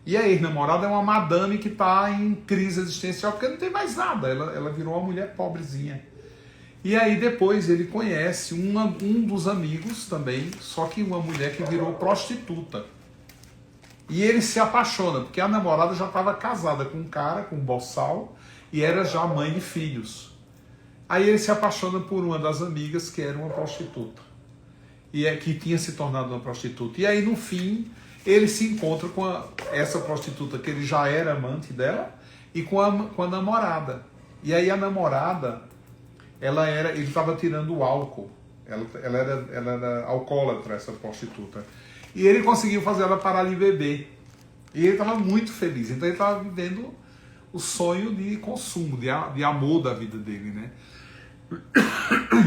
E a ex-namorada é uma madame que está em crise existencial, porque não tem mais nada. Ela virou uma mulher pobrezinha. E aí depois ele conhece um dos amigos também, só que uma mulher que virou prostituta. E ele se apaixona, porque a namorada já estava casada com um cara, com um boçal, e era já mãe de filhos. Aí ele se apaixona por uma das amigas que era uma prostituta. E que tinha se tornado uma prostituta. E aí no fim ele se encontra com essa prostituta que ele já era amante dela e com a namorada. E aí a namorada, ele estava tirando o álcool. Ela era alcoólatra, essa prostituta. E ele conseguiu fazer ela parar de beber. E ele estava muito feliz. Então ele estava vivendo o sonho de consumo, de amor da vida dele, né?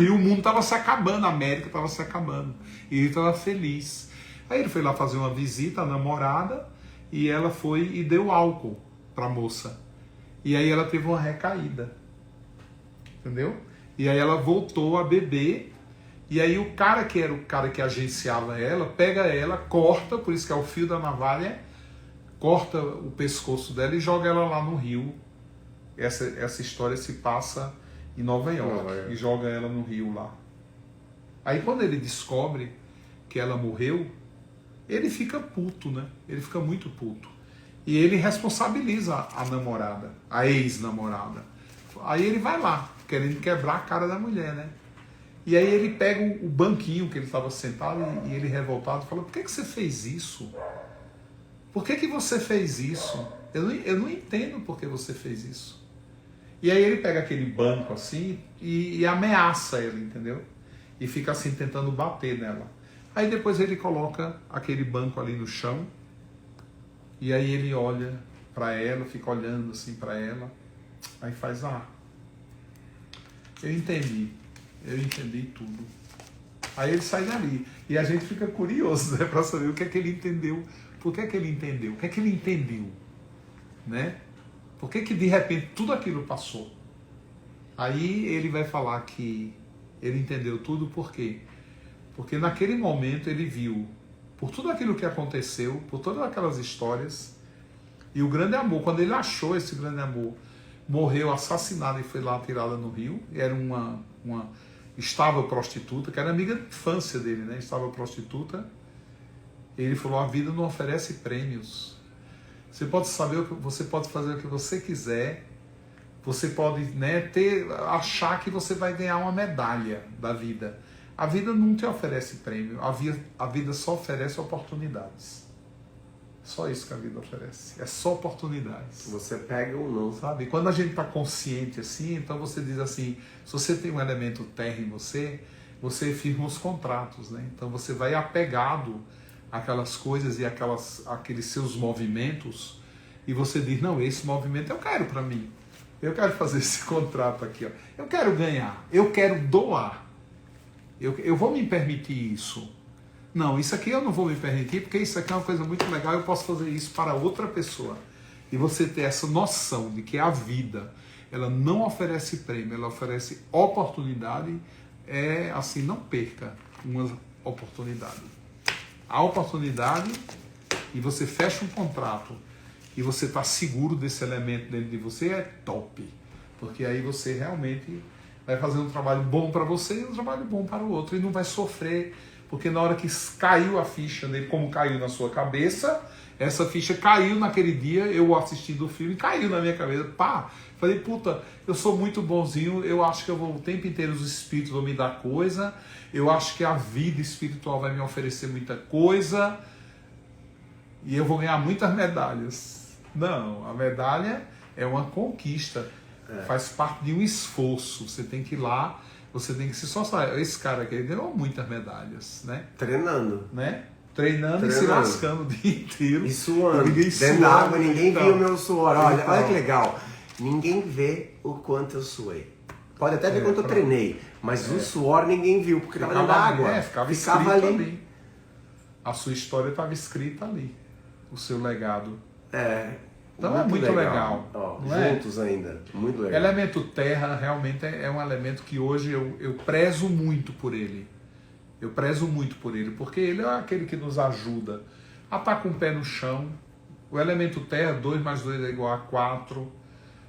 E o mundo estava se acabando, a América estava se acabando. E ele estava feliz. Aí ele foi lá fazer uma visita à namorada e ela foi e deu álcool para a moça. E aí ela teve uma recaída. Entendeu? E aí ela voltou a beber. E aí o cara que era o cara que agenciava ela, pega ela, corta, por isso que é o fio da navalha, corta o pescoço dela e joga ela lá no rio. Essa história se passa em Nova York. E joga ela no rio lá. Aí quando ele descobre que ela morreu, ele fica puto, né? Ele fica muito puto. E ele responsabiliza a namorada, a ex-namorada. Aí ele vai lá, querendo quebrar a cara da mulher, né? E aí ele pega o banquinho que ele estava sentado e ele revoltado fala, por que você fez isso? Por que você fez isso? Eu não entendo por que você fez isso. E aí ele pega aquele banco assim e ameaça ela, entendeu? E fica assim tentando bater nela. Aí depois ele coloca aquele banco ali no chão e aí ele olha para ela, fica olhando assim para ela, aí faz, eu entendi tudo. Aí ele sai dali. E a gente fica curioso, né, para saber o que é que ele entendeu. Por que é que ele entendeu? O que é que ele entendeu? Né? Por que de repente tudo aquilo passou? Aí ele vai falar que ele entendeu tudo por quê? Porque naquele momento ele viu, por tudo aquilo que aconteceu, por todas aquelas histórias, e o grande amor, quando ele achou esse grande amor, morreu assassinada e foi lá atirada no rio. Era uma estável prostituta, que era amiga de infância dele, né? Estável prostituta. Ele falou: a vida não oferece prêmios. Você pode saber, você pode fazer o que você quiser. Você pode, né, achar que você vai ganhar uma medalha da vida. A vida não te oferece prêmio. A vida só oferece oportunidades. Só isso que a vida oferece. É só oportunidades. Você pega ou não. Sabe? E quando a gente está consciente assim, então você diz assim, se você tem um elemento terra em você, você firma os contratos, né? Então você vai apegado àquelas coisas e aqueles seus movimentos, e você diz: não, esse movimento eu quero para mim. Eu quero fazer esse contrato aqui, ó. Eu quero ganhar, eu quero doar. Eu vou me permitir isso. Não, isso aqui eu não vou me permitir, porque isso aqui é uma coisa muito legal, eu posso fazer isso para outra pessoa. E você ter essa noção de que a vida, ela não oferece prêmio, ela oferece oportunidade, assim, não perca uma oportunidade. A oportunidade, e você fecha um contrato, e você está seguro desse elemento dentro de você, é top. Porque aí você realmente vai fazer um trabalho bom para você e um trabalho bom para o outro. E não vai sofrer, porque na hora que caiu a ficha dele, como caiu na sua cabeça, essa ficha caiu naquele dia, eu assisti do filme, caiu na minha cabeça. Pá! Falei: puta, eu sou muito bonzinho, eu acho que eu vou o tempo inteiro os espíritos vão me dar coisa, eu acho que a vida espiritual vai me oferecer muita coisa, e eu vou ganhar muitas medalhas. Não, a medalha é uma conquista, faz parte de um esforço. Você tem que ir lá, você tem que se esforçar. Esse cara aqui ganhou muitas medalhas, né? Treinando. Né? Treinando e se lascando o dia inteiro. E suando. Ninguém Dentro da água, ninguém então. viu o meu suor. Olha que legal. Ninguém vê o quanto eu suei. Pode até ver quanto eu treinei, mas o suor ninguém viu, porque estava dentro da água. Ficava escrito ali. A sua história estava escrita ali. O seu legado. Então é muito legal. Ó, não juntos ainda. Muito legal. Elemento terra realmente é um elemento que hoje eu prezo muito por ele. Eu prezo muito por ele, porque ele é aquele que nos ajuda a estar com o pé no chão. O elemento terra, 2 mais 2 é igual a 4.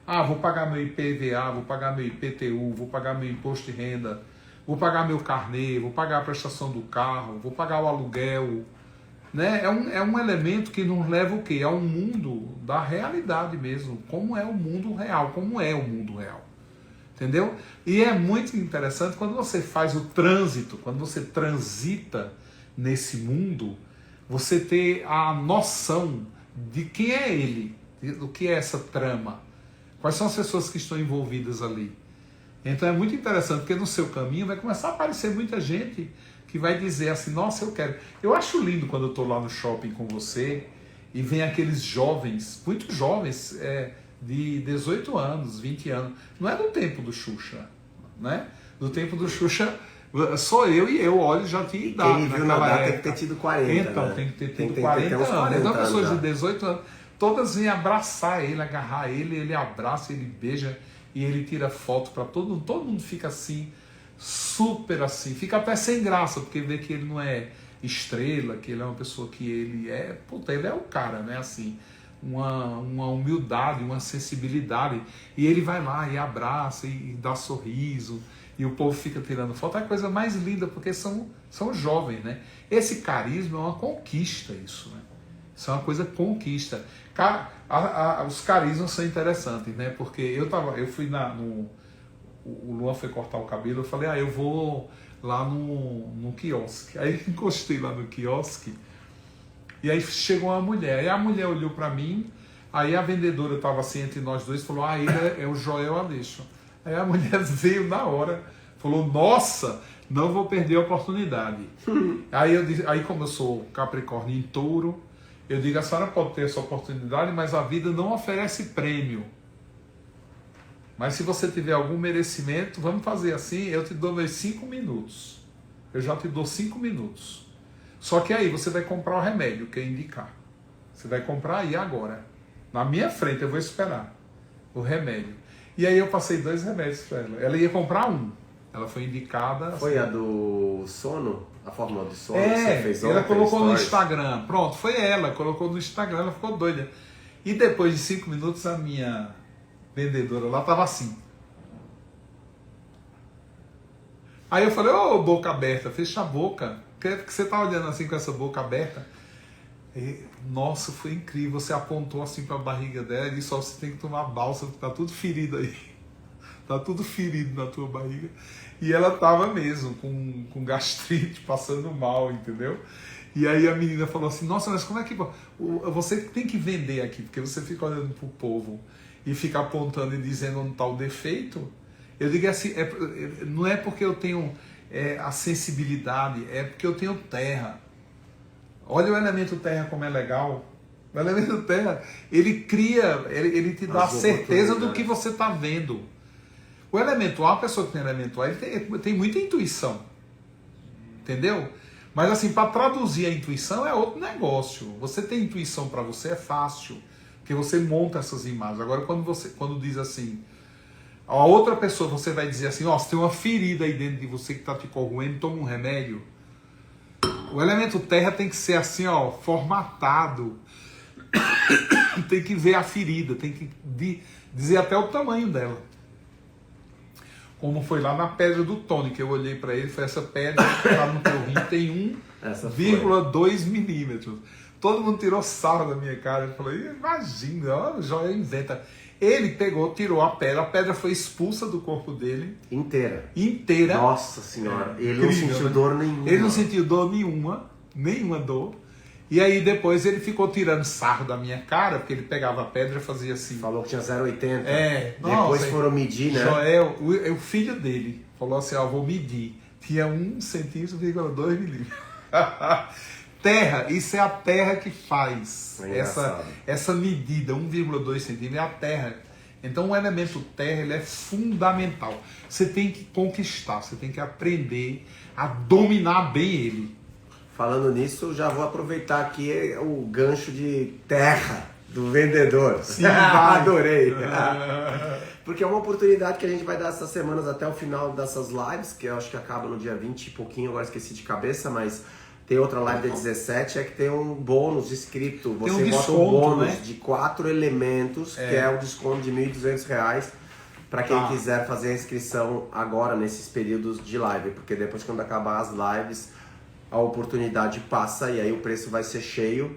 Ah, vou pagar meu IPVA, vou pagar meu IPTU, vou pagar meu imposto de renda, vou pagar meu carnê, vou pagar a prestação do carro, vou pagar o aluguel. Né? É um elemento que nos leva o quê? A um mundo da realidade mesmo. Como é o mundo real, como é o mundo real. Entendeu? E é muito interessante quando você faz o trânsito, quando você transita nesse mundo, você ter a noção de quem é ele, do que é essa trama, quais são as pessoas que estão envolvidas ali. Então é muito interessante, porque no seu caminho vai começar a aparecer muita gente que vai dizer assim: nossa, eu quero. Eu acho lindo quando eu estou lá no shopping com você e vem aqueles jovens, muito jovens, de 18 anos, 20 anos. Não é do tempo do Xuxa, né? Do tempo do Xuxa sou eu, e eu olho, já tinha idade. Quem viu na data tem que ter tido 40. Então, né? tem que ter tido 40 anos. Então, pessoas de 18 anos, todas vêm abraçar ele, agarrar ele, ele abraça, ele beija e ele tira foto para todo mundo fica assim, super assim, fica até sem graça, porque vê que ele não é estrela, que ele é uma pessoa que ele é, ele é o cara, né, assim, uma humildade, uma sensibilidade, e ele vai lá e abraça e dá sorriso, e o povo fica tirando foto. É a coisa mais linda, porque são jovens, né? Esse carisma é uma conquista, isso, né? Isso é uma coisa conquista. Os carismas são interessantes, né? Porque eu fui o Luan foi cortar o cabelo, eu falei: eu vou lá no quiosque. Aí encostei lá no quiosque, e aí chegou uma mulher, e a mulher olhou para mim, aí a vendedora estava assim entre nós dois, falou: ele é o Joel Aleixo. Aí a mulher veio na hora, falou: nossa, não vou perder a oportunidade. Aí como eu sou Capricórnio em Touro, eu digo: a senhora pode ter essa oportunidade, mas a vida não oferece prêmio. Mas se você tiver algum merecimento, vamos fazer assim, eu te dou meus 5 minutos. Eu já te dou 5 minutos. Só que aí você vai comprar o remédio que eu indicar. Você vai comprar aí agora. Na minha frente, eu vou esperar o remédio. E aí eu passei 2 remédios para ela. Ela ia comprar um. Ela foi indicada... Foi assim, a do sono? A fórmula do sono que você fez ontem? Ela colocou no Instagram. Pronto, foi ela. Colocou no Instagram, ela ficou doida. E depois de 5 minutos, a minha vendedora lá tava assim. Aí eu falei, ô boca aberta, fecha a boca. Por que você tá olhando assim com essa boca aberta? E, nossa, foi incrível. Você apontou assim pra barriga dela e disse, só você tem que tomar balsa, porque tá tudo ferido aí. Tá tudo ferido na tua barriga. E ela tava mesmo, com gastrite, passando mal, entendeu? E aí a menina falou assim, nossa, mas como é que... Você tem que vender aqui, porque você fica olhando pro povo e fica apontando e dizendo onde tá o defeito. Eu digo assim, não é porque eu tenho a sensibilidade, é porque eu tenho terra. Olha o elemento terra como é legal. O elemento terra, ele cria, ele te dá a certeza do que você está vendo. O elemento ar, a pessoa que tem elemento ar, ele tem muita intuição. Entendeu? Mas assim, para traduzir a intuição é outro negócio. Você tem intuição para você é fácil, porque você monta essas imagens. Agora, quando diz assim, a outra pessoa, você vai dizer assim, ó, você tem uma ferida aí dentro de você que está te corroendo, toma um remédio. O elemento terra tem que ser assim, ó, formatado. Tem que ver a ferida, tem que dizer até o tamanho dela. Como foi lá na pedra do Tony, que eu olhei para ele, foi essa pedra que lá no teu rim tem 1,2 milímetros. Todo mundo tirou sarro da minha cara. Eu falei, imagina, ó, o Joel inventa. Ele pegou, tirou a pedra foi expulsa do corpo dele. Inteira. Nossa senhora, ele não sentiu dor nenhuma. Ele não sentiu dor nenhuma dor. E aí depois ele ficou tirando sarro da minha cara, porque ele pegava a pedra e fazia assim. Falou que tinha 0,80. Depois foram medir, né? Joel, o filho dele, falou assim, ó, vou medir. Tinha 1,2 milímetros. Terra, isso é a terra que faz essa medida, 1,2 centímetros, é a terra. Então o elemento terra, ele é fundamental. Você tem que conquistar, você tem que aprender a dominar bem ele. Falando nisso, já vou aproveitar aqui o gancho de terra do vendedor. Sim, adorei. Porque é uma oportunidade que a gente vai dar essas semanas até o final dessas lives, que eu acho que acaba no dia 20 e pouquinho, agora esqueci de cabeça, mas tem outra live dia 17, é que tem um bônus escrito. Você bota um bônus, né, de 4 elementos, que é o desconto de R$ 1.200 para quem quiser fazer a inscrição agora, nesses períodos de live. Porque depois, quando acabar as lives, a oportunidade passa e aí o preço vai ser cheio.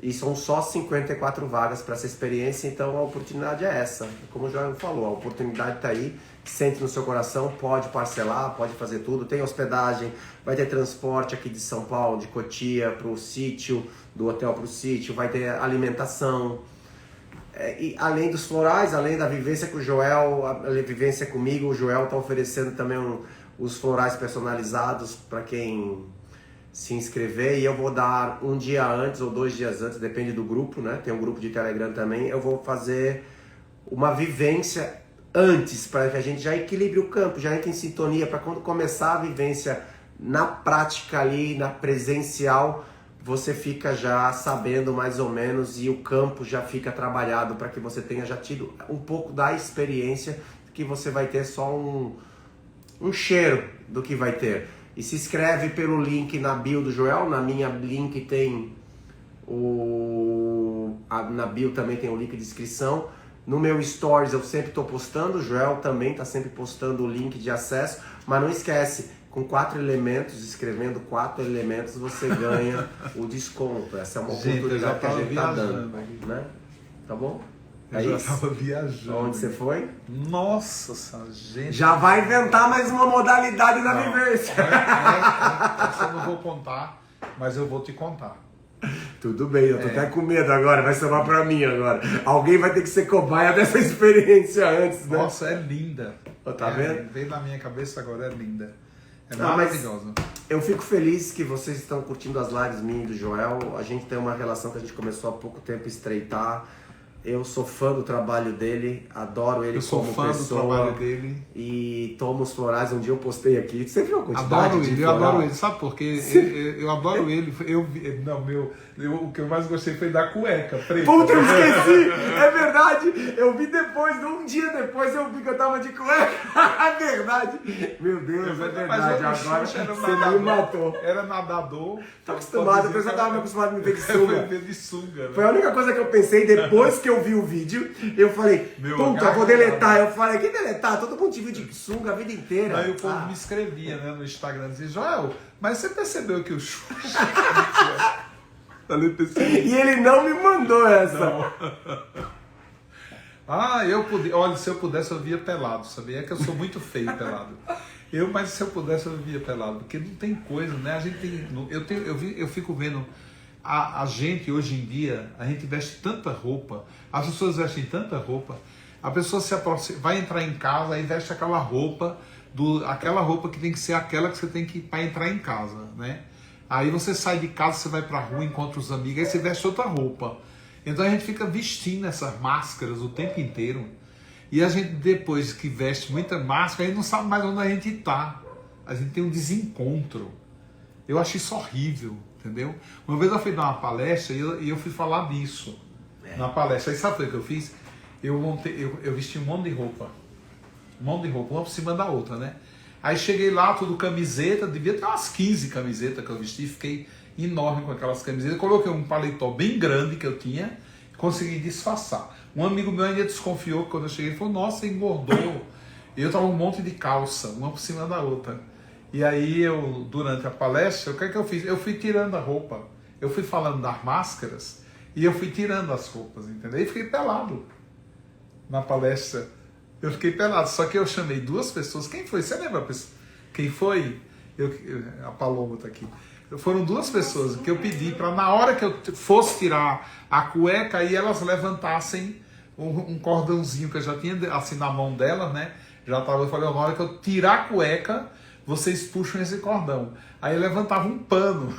E são só 54 vagas para essa experiência, então a oportunidade é essa. Como o Joel falou, a oportunidade está aí, sente no seu coração, pode parcelar, pode fazer tudo. Tem hospedagem, vai ter transporte aqui de São Paulo, de Cotia para o sítio, do hotel para o sítio, vai ter alimentação. E além dos florais, além da vivência com o Joel, a vivência comigo, o Joel está oferecendo também os florais personalizados para quem se inscrever, e eu vou dar um dia antes ou 2 dias antes, depende do grupo, né? Tem um grupo de Telegram também. Eu vou fazer uma vivência antes, para que a gente já equilibre o campo, já entre em sintonia, para quando começar a vivência na prática ali, na presencial, você fica já sabendo mais ou menos e o campo já fica trabalhado para que você tenha já tido um pouco da experiência, que você vai ter só um cheiro do que vai ter. E se inscreve pelo link na bio do Joel, na minha link tem na bio também tem o link de inscrição. No meu Stories eu sempre estou postando, o Joel também está sempre postando o link de acesso, mas não esquece, com 4 elementos, escrevendo 4 elementos, você ganha o desconto. Essa é uma oportunidade que a gente está dando, né? Tá bom? Eu já estava viajando. Onde você foi? Nossa, gente. Já vai inventar mais uma modalidade na vivência. Essa eu não vou contar, mas eu vou te contar. Tudo bem, eu tô até com medo agora, vai somar pra mim agora. Alguém vai ter que ser cobaia dessa experiência antes, né? Nossa, é linda. Tá vendo? Veio na minha cabeça agora, é linda. É maravilhosa. Eu fico feliz que vocês estão curtindo as lives minhas e do Joel. A gente tem uma relação que a gente começou há pouco tempo a estreitar. Eu sou fã do trabalho dele, adoro ele como pessoa. Eu sou fã do trabalho dele. E tomo os florais, um dia eu postei aqui. Você viu a quantidade de floral? Eu adoro ele, sabe por quê? Eu adoro ele. O que eu mais gostei foi da cueca preta. Puta, eu esqueci! É verdade! Eu vi depois, um dia depois eu vi que eu tava de cueca. É verdade! Meu Deus, é verdade. Mas agora você me matou. Era nadador. Tô acostumado, eu já tava acostumado a me ver de sunga. Ver de sunga, né? Foi a única coisa que eu pensei depois que eu eu vi o vídeo, eu falei, puta, eu vou deletar. Eu falei, que deletar? Todo mundo te viu de sunga a vida inteira. Aí o povo me escrevia, né, no Instagram, dizia, Joel, mas você percebeu que o Xuxa... E ele não me mandou essa. Não. Olha, se eu pudesse eu via pelado, sabia? É que eu sou muito feio pelado. Mas se eu pudesse eu via pelado, porque não tem coisa, né? A gente tem, eu fico vendo a gente hoje em dia, a gente veste tanta roupa, as pessoas vestem tanta roupa, a pessoa se aproxima, vai entrar em casa e veste aquela roupa que tem que ser aquela que você tem que para entrar em casa, né? Aí você sai de casa, você vai pra rua, encontra os amigos, aí você veste outra roupa. Então a gente fica vestindo essas máscaras o tempo inteiro. E a gente, depois que veste muita máscara, a gente não sabe mais onde a gente está. A gente tem um desencontro. Eu acho isso horrível, entendeu? Uma vez eu fui dar uma palestra e eu fui falar disso na palestra. Aí sabe o que eu fiz? Eu vesti um monte de roupa. Uma por cima da outra, né? Aí cheguei lá, tudo camiseta, devia ter umas 15 camisetas que eu vesti, fiquei enorme com aquelas camisetas. Coloquei um paletó bem grande que eu tinha, consegui disfarçar. Um amigo meu ainda desconfiou que quando eu cheguei, ele falou, nossa, engordou. E eu tava um monte de calça, uma por cima da outra. E aí durante a palestra, o que é que eu fiz? Eu fui tirando a roupa, eu fui falando das máscaras e eu fui tirando as roupas, entendeu? E fiquei pelado na palestra. Eu fiquei pelado, só que eu chamei duas pessoas. Quem foi? Você lembra quem foi? A Paloma tá aqui. Foram duas pessoas que eu pedi para na hora que eu fosse tirar a cueca, aí elas levantassem um cordãozinho que eu já tinha assim na mão delas, né? Eu falei, na hora que eu tirar a cueca, vocês puxam esse cordão. Aí eu levantava um pano,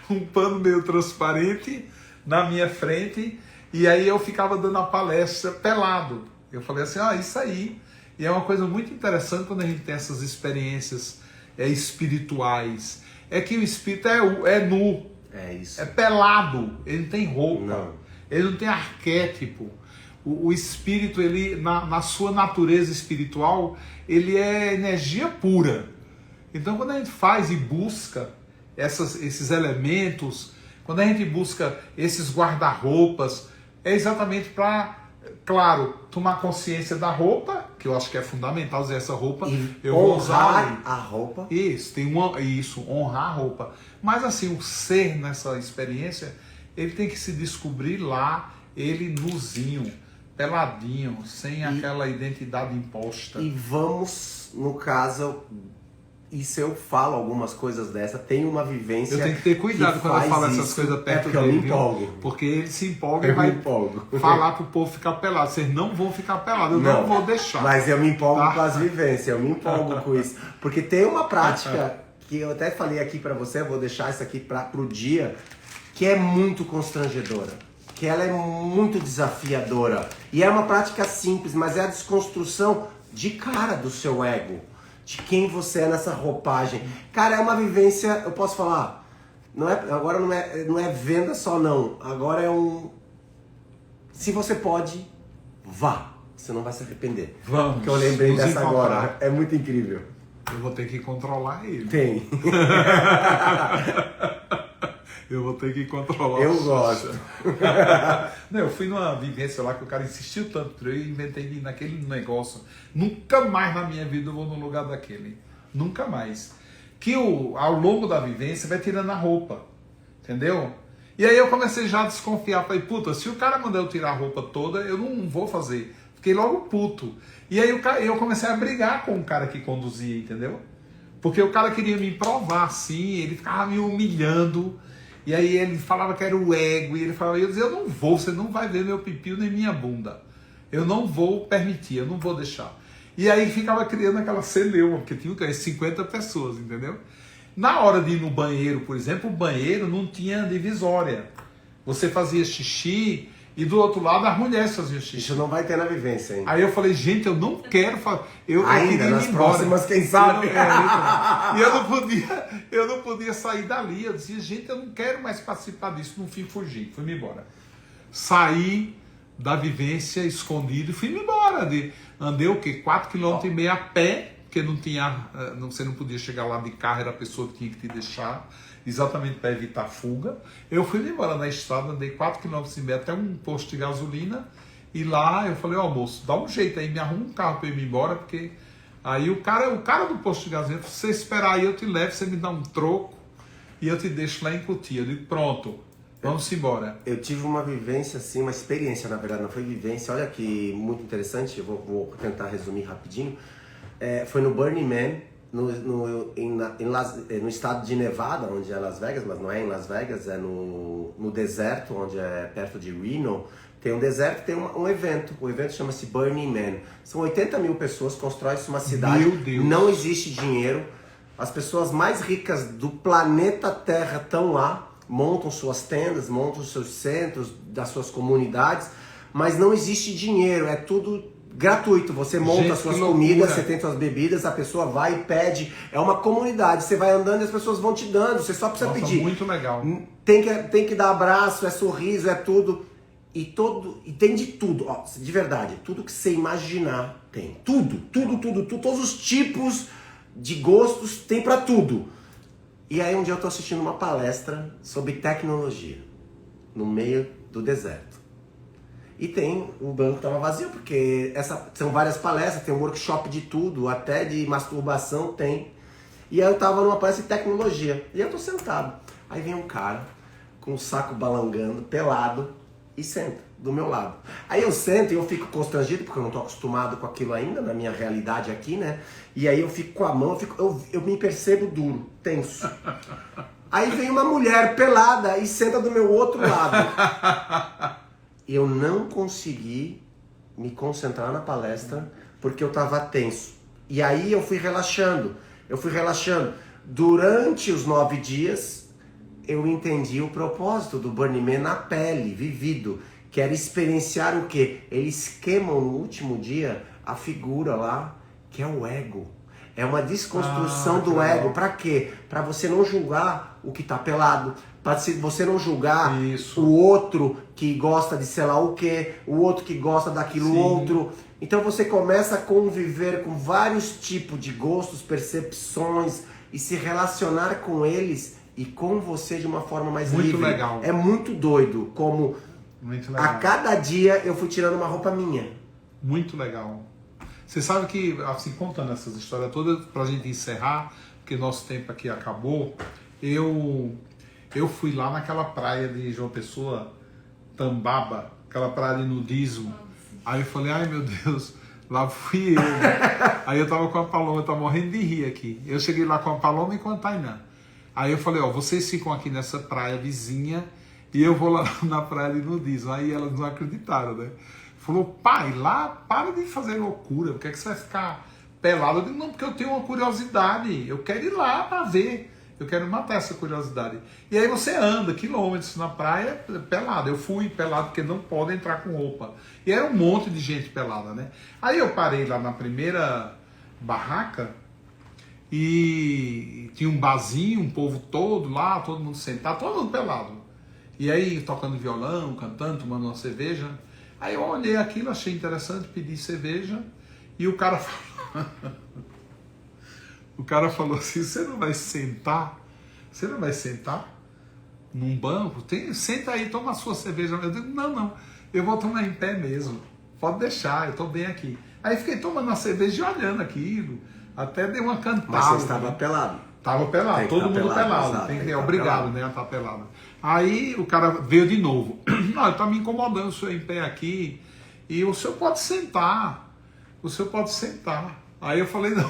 um pano meio transparente na minha frente, e aí eu ficava dando a palestra pelado. Eu falei assim, isso aí. E é uma coisa muito interessante quando a gente tem essas experiências espirituais. É que o espírito é nu, é pelado, ele não tem roupa, ele não tem arquétipo. O espírito, ele na sua natureza espiritual, ele é energia pura. Então quando a gente faz e busca esses elementos, quando a gente busca esses guarda-roupas, é exatamente para... Claro, tomar consciência da roupa, que eu acho que é fundamental usar essa roupa. Eu vou usar a roupa. Isso, honrar a roupa. Mas assim, o ser nessa experiência, ele tem que se descobrir lá, ele nuzinho, peladinho, sem aquela identidade imposta. E vamos, no caso, e se eu falo algumas coisas dessa, tem uma vivência. Eu tenho que ter cuidado quando eu falo essas coisas perto dele, eu me empolgo. Porque ele se empolga e vai falar pro povo ficar pelado. Vocês não vão ficar pelados, eu não vou deixar. Mas eu me empolgo com as vivências, eu me empolgo com isso. Porque tem uma prática que eu até falei aqui pra você, eu vou deixar isso aqui pro dia, que é muito constrangedora. Que ela é muito desafiadora. E é uma prática simples, mas é a desconstrução de cara do seu ego. De quem você é nessa roupagem. Cara, é uma vivência, eu posso falar, agora não é venda só não, agora é se você pode, vá, você não vai se arrepender. Vamos. Que eu lembrei dessa agora, é muito incrível. Eu vou ter que controlar ele. Tem. Eu vou ter que controlar. Eu gosto. Não, eu fui numa vivência lá que o cara insistiu tanto, eu inventei naquele negócio. Nunca mais na minha vida eu vou no lugar daquele. Nunca mais. Que ao longo da vivência vai tirando a roupa. Entendeu? E aí eu comecei já a desconfiar. Falei, puta, se o cara mandar eu tirar a roupa toda, eu não vou fazer. Fiquei logo puto. E aí eu comecei a brigar com o cara que conduzia, entendeu? Porque o cara queria me provar assim, ele ficava me humilhando. E aí ele falava que era o ego, e eu dizia, eu não vou, você não vai ver meu pipi nem minha bunda. Eu não vou permitir, eu não vou deixar. E aí ficava criando aquela celeuma, porque tinha 50 pessoas, entendeu? Na hora de ir no banheiro, por exemplo, o banheiro não tinha divisória. Você fazia xixi e do outro lado as mulheres faziam xixi. Isso não vai ter na vivência ainda. Aí eu falei, gente, eu não quero fazer. Ainda nas próximas, quem sabe? E eu não podia sair dali. Eu dizia, gente, eu não quero mais participar disso. No fim, fugi, fui-me embora. Saí da vivência escondido e fui-me embora. Andei o quê? 4,5 km a pé, porque não tinha, você não podia chegar lá de carro, era a pessoa que tinha que te deixar, exatamente para evitar fuga. Eu fui embora na estrada, andei 4,5 km até um posto de gasolina, e lá eu falei, ó, moço, dá um jeito aí, me arruma um carro para eu ir embora, porque aí o cara do posto de gasolina, se você esperar aí eu te levo, você me dá um troco e eu te deixo lá em Cotia. Eu digo, pronto, vamos embora. Eu tive uma vivência assim, uma experiência, na verdade, não foi vivência, olha que muito interessante, eu vou tentar resumir rapidinho. Foi no Burning Man, no estado de Nevada, onde é Las Vegas, mas não é em Las Vegas, é no deserto, onde é perto de Reno. Tem um deserto, tem um evento, o evento chama-se Burning Man. São 80 mil pessoas, constrói-se uma cidade, Meu Deus. Não existe dinheiro, as pessoas mais ricas do planeta Terra estão lá, montam suas tendas, montam seus centros, das suas comunidades, mas não existe dinheiro, é tudo gratuito. Você monta as suas comidas, você tem suas bebidas, a pessoa vai e pede. É uma comunidade, você vai andando e as pessoas vão te dando, você só precisa pedir. Muito legal. Tem que dar abraço, é sorriso, é tudo. E tem de tudo, ó, de verdade, tudo que você imaginar tem. Tudo, todos os tipos de gostos tem pra tudo. E aí um dia eu tô assistindo uma palestra sobre tecnologia, no meio do deserto. E o banco tava vazio, porque são várias palestras, tem um workshop de tudo, até de masturbação tem. E aí eu tava numa palestra de tecnologia, e eu tô sentado. Aí vem um cara, com o saco balangando, pelado, e senta do meu lado. Aí eu sento e eu fico constrangido, porque eu não tô acostumado com aquilo ainda, na minha realidade aqui, né? E aí eu fico com a mão, eu me percebo duro, tenso. Aí vem uma mulher pelada e senta do meu outro lado. Eu não consegui me concentrar na palestra, porque eu tava tenso. E aí eu fui relaxando. Durante os 9 dias, eu entendi o propósito do Burning Man na pele, vivido, que era experienciar o quê? Eles queimam no último dia a figura lá, que é o ego. É uma desconstrução do ego. Pra quê? Pra você não julgar o que tá pelado, pra você não julgar o outro que gosta de sei lá o quê, o outro que gosta daquilo outro. Então você começa a conviver com vários tipos de gostos, percepções e se relacionar com eles e com você de uma forma mais livre. Muito legal. É muito doido como a cada dia eu fui tirando uma roupa minha. Muito legal. Você sabe que, assim, contando essas histórias todas, pra gente encerrar, porque nosso tempo aqui acabou, eu fui lá naquela praia de João Pessoa, Tambaba, aquela praia de nudismo. Aí eu falei, ai meu Deus, lá fui eu. Aí eu tava com a Paloma, eu tava morrendo de rir aqui. Eu cheguei lá com a Paloma e com a Tainá. Aí eu falei, ó, vocês ficam aqui nessa praia vizinha e eu vou lá na praia de nudismo. Aí elas não acreditaram, né? Falou, pai, lá para de fazer loucura, por que você vai ficar pelado? Eu digo, não, porque eu tenho uma curiosidade, eu quero ir lá para ver, eu quero matar essa curiosidade. E aí você anda quilômetros na praia pelado. Eu fui pelado porque não pode entrar com roupa. E era um monte de gente pelada, né? Aí eu parei lá na primeira barraca e tinha um barzinho, um povo todo lá, todo mundo sentado, todo mundo pelado. E aí tocando violão, cantando, tomando uma cerveja. Aí eu olhei aquilo, achei interessante, pedi cerveja e o cara falou, o cara falou assim, você não vai sentar? Você não vai sentar num banco? Senta aí, toma a sua cerveja. Eu digo, não, eu vou tomar em pé mesmo, pode deixar, eu estou bem aqui. Aí fiquei tomando a cerveja e olhando aquilo, até dei uma cantada. Mas você estava pelado? Tava pelado, todo mundo pelado. Tem que obrigado, né, a estar pelado. Aí o cara veio de novo. Não, tá me incomodando o senhor em pé aqui. E o senhor pode sentar. O senhor pode sentar. Aí eu falei, não,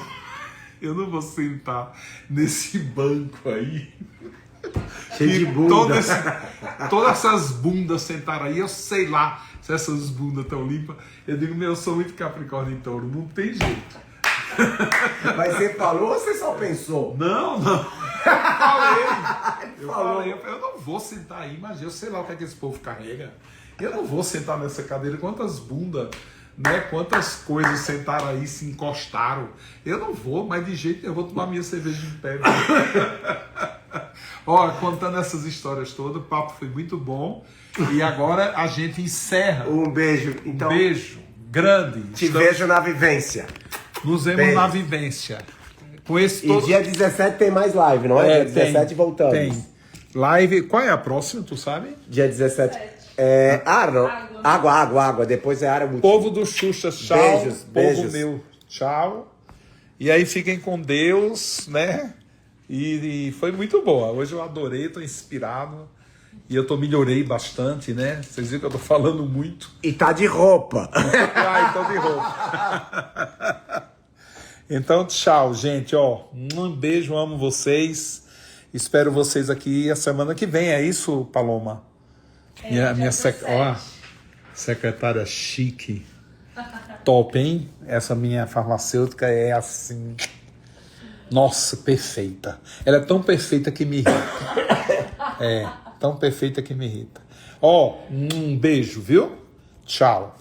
eu não vou sentar nesse banco aí. Cheio de bunda. Todas essas bundas sentaram aí, eu sei lá se essas bundas estão limpas. Eu digo, eu sou muito Capricórnio e Touro, não tem jeito. Mas você falou ou você só pensou? Não. Eu falei, eu não vou sentar aí, mas eu sei lá o que é que esse povo carrega. Eu não vou sentar nessa cadeira, quantas bundas, né? Quantas coisas sentaram aí, se encostaram. Eu não vou, mas de jeito eu vou tomar minha cerveja em pé. Ó, contando essas histórias todas, o papo foi muito bom. E agora a gente encerra. Um beijo. Então, um beijo grande. Te vejo na vivência. Nos vemos Beijo. na vivência. Com esse E dia 17 tem mais live, não é? Dia 17 voltamos. Tem. Live. Qual é a próxima, tu sabe? Dia 17. Água. Depois é área muito. Povo do Xuxa, tchau. Beijos, Povo beijos. meu, tchau. E aí fiquem com Deus, né? E foi muito boa. Hoje eu adorei, tô inspirado. E eu melhorei bastante, né? Vocês viram que eu tô falando muito. E tá de roupa. Ai, tô de roupa. Então, tchau, gente. Ó, um beijo, amo vocês. Espero vocês aqui a semana que vem. É isso, Paloma? Minha secretária chique. Top, hein? Essa minha farmacêutica é assim. Nossa, perfeita. Ela é tão perfeita que me irrita. Tão perfeita que me irrita. Ó, um beijo, viu? Tchau.